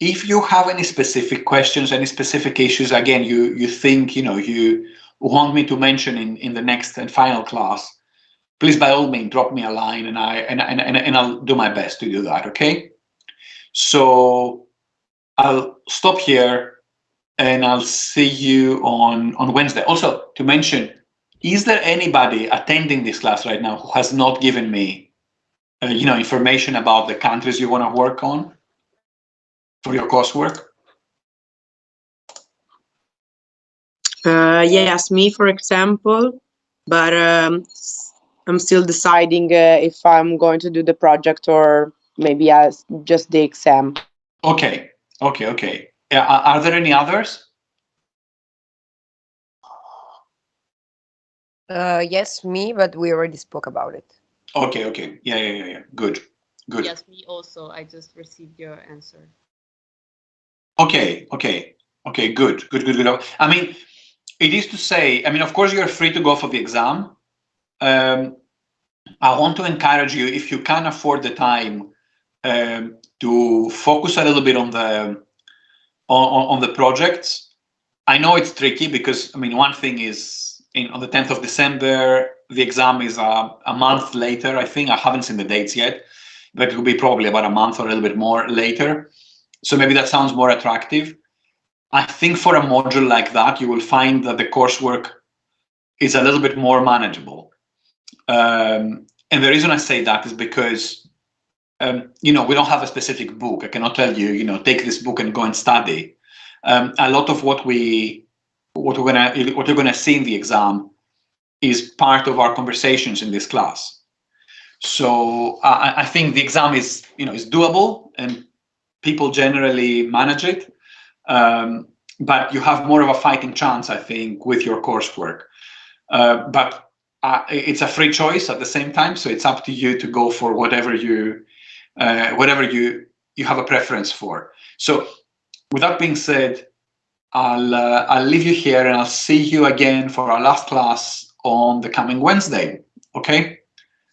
if you have any specific questions, any specific issues, again, you think you want me to mention in the next and final class, please by all means drop me a line, and I'll do my best to do that. Okay. So I'll stop here, and I'll see you on Wednesday. Also, to mention, is there anybody attending this class right now who has not given me, information about the countries you want to work on for your coursework? Yes, me, for example, but I'm still deciding if I'm going to do the project or maybe just the exam. Okay. Are there any others? Yes, me, but we already spoke about it. Okay. Yeah. Good. Yes, me also. I just received your answer. Okay. Good. I mean, it is to say, of course, you're free to go for the exam. I want to encourage you, if you can afford the time, to focus a little bit on the projects. I know it's tricky because, one thing is on the 10th of December, the exam is a month later, I think. I haven't seen the dates yet, but it will be probably about a month or a little bit more later. So maybe that sounds more attractive. I think for a module like that, you will find that the coursework is a little bit more manageable. And the reason I say that is because, we don't have a specific book. I cannot tell you, take this book and go and study. A lot of what you're gonna see in the exam is part of our conversations in this class. So I think the exam is doable, and people generally manage it. But you have more of a fighting chance, I think, with your coursework. But it's a free choice at the same time, so it's up to you to go for whatever you have a preference for. So, with that being said, I'll leave you here, and I'll see you again for our last class on the coming Wednesday. Okay?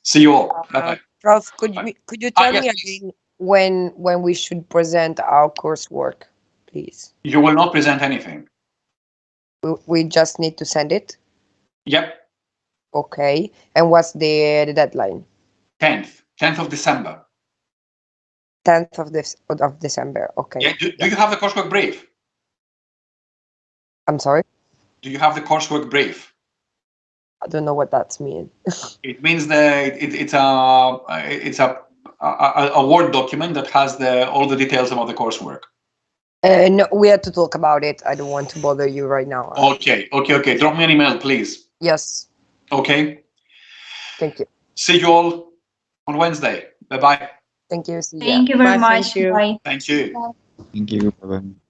See you all. Bye-bye. Prof, could you tell me again when we should present our coursework, please? You will not present anything. We just need to send it? Yep. Okay. And what's the deadline? 10th of December. 10th of December. Okay. Yeah. Do you have the coursework brief? I'm sorry? Do you have the coursework brief? I don't know what that means. It means that it's a Word document that has all the details about the coursework. No, we have to talk about it. I don't want to bother you right now. Okay. Drop me an email, please. Yes. Okay. Thank you. See you all on Wednesday. Bye-bye. Thank you. See ya. Thank you very Bye, much. thank you. Bye. Thank you. Thank you. Bye-bye.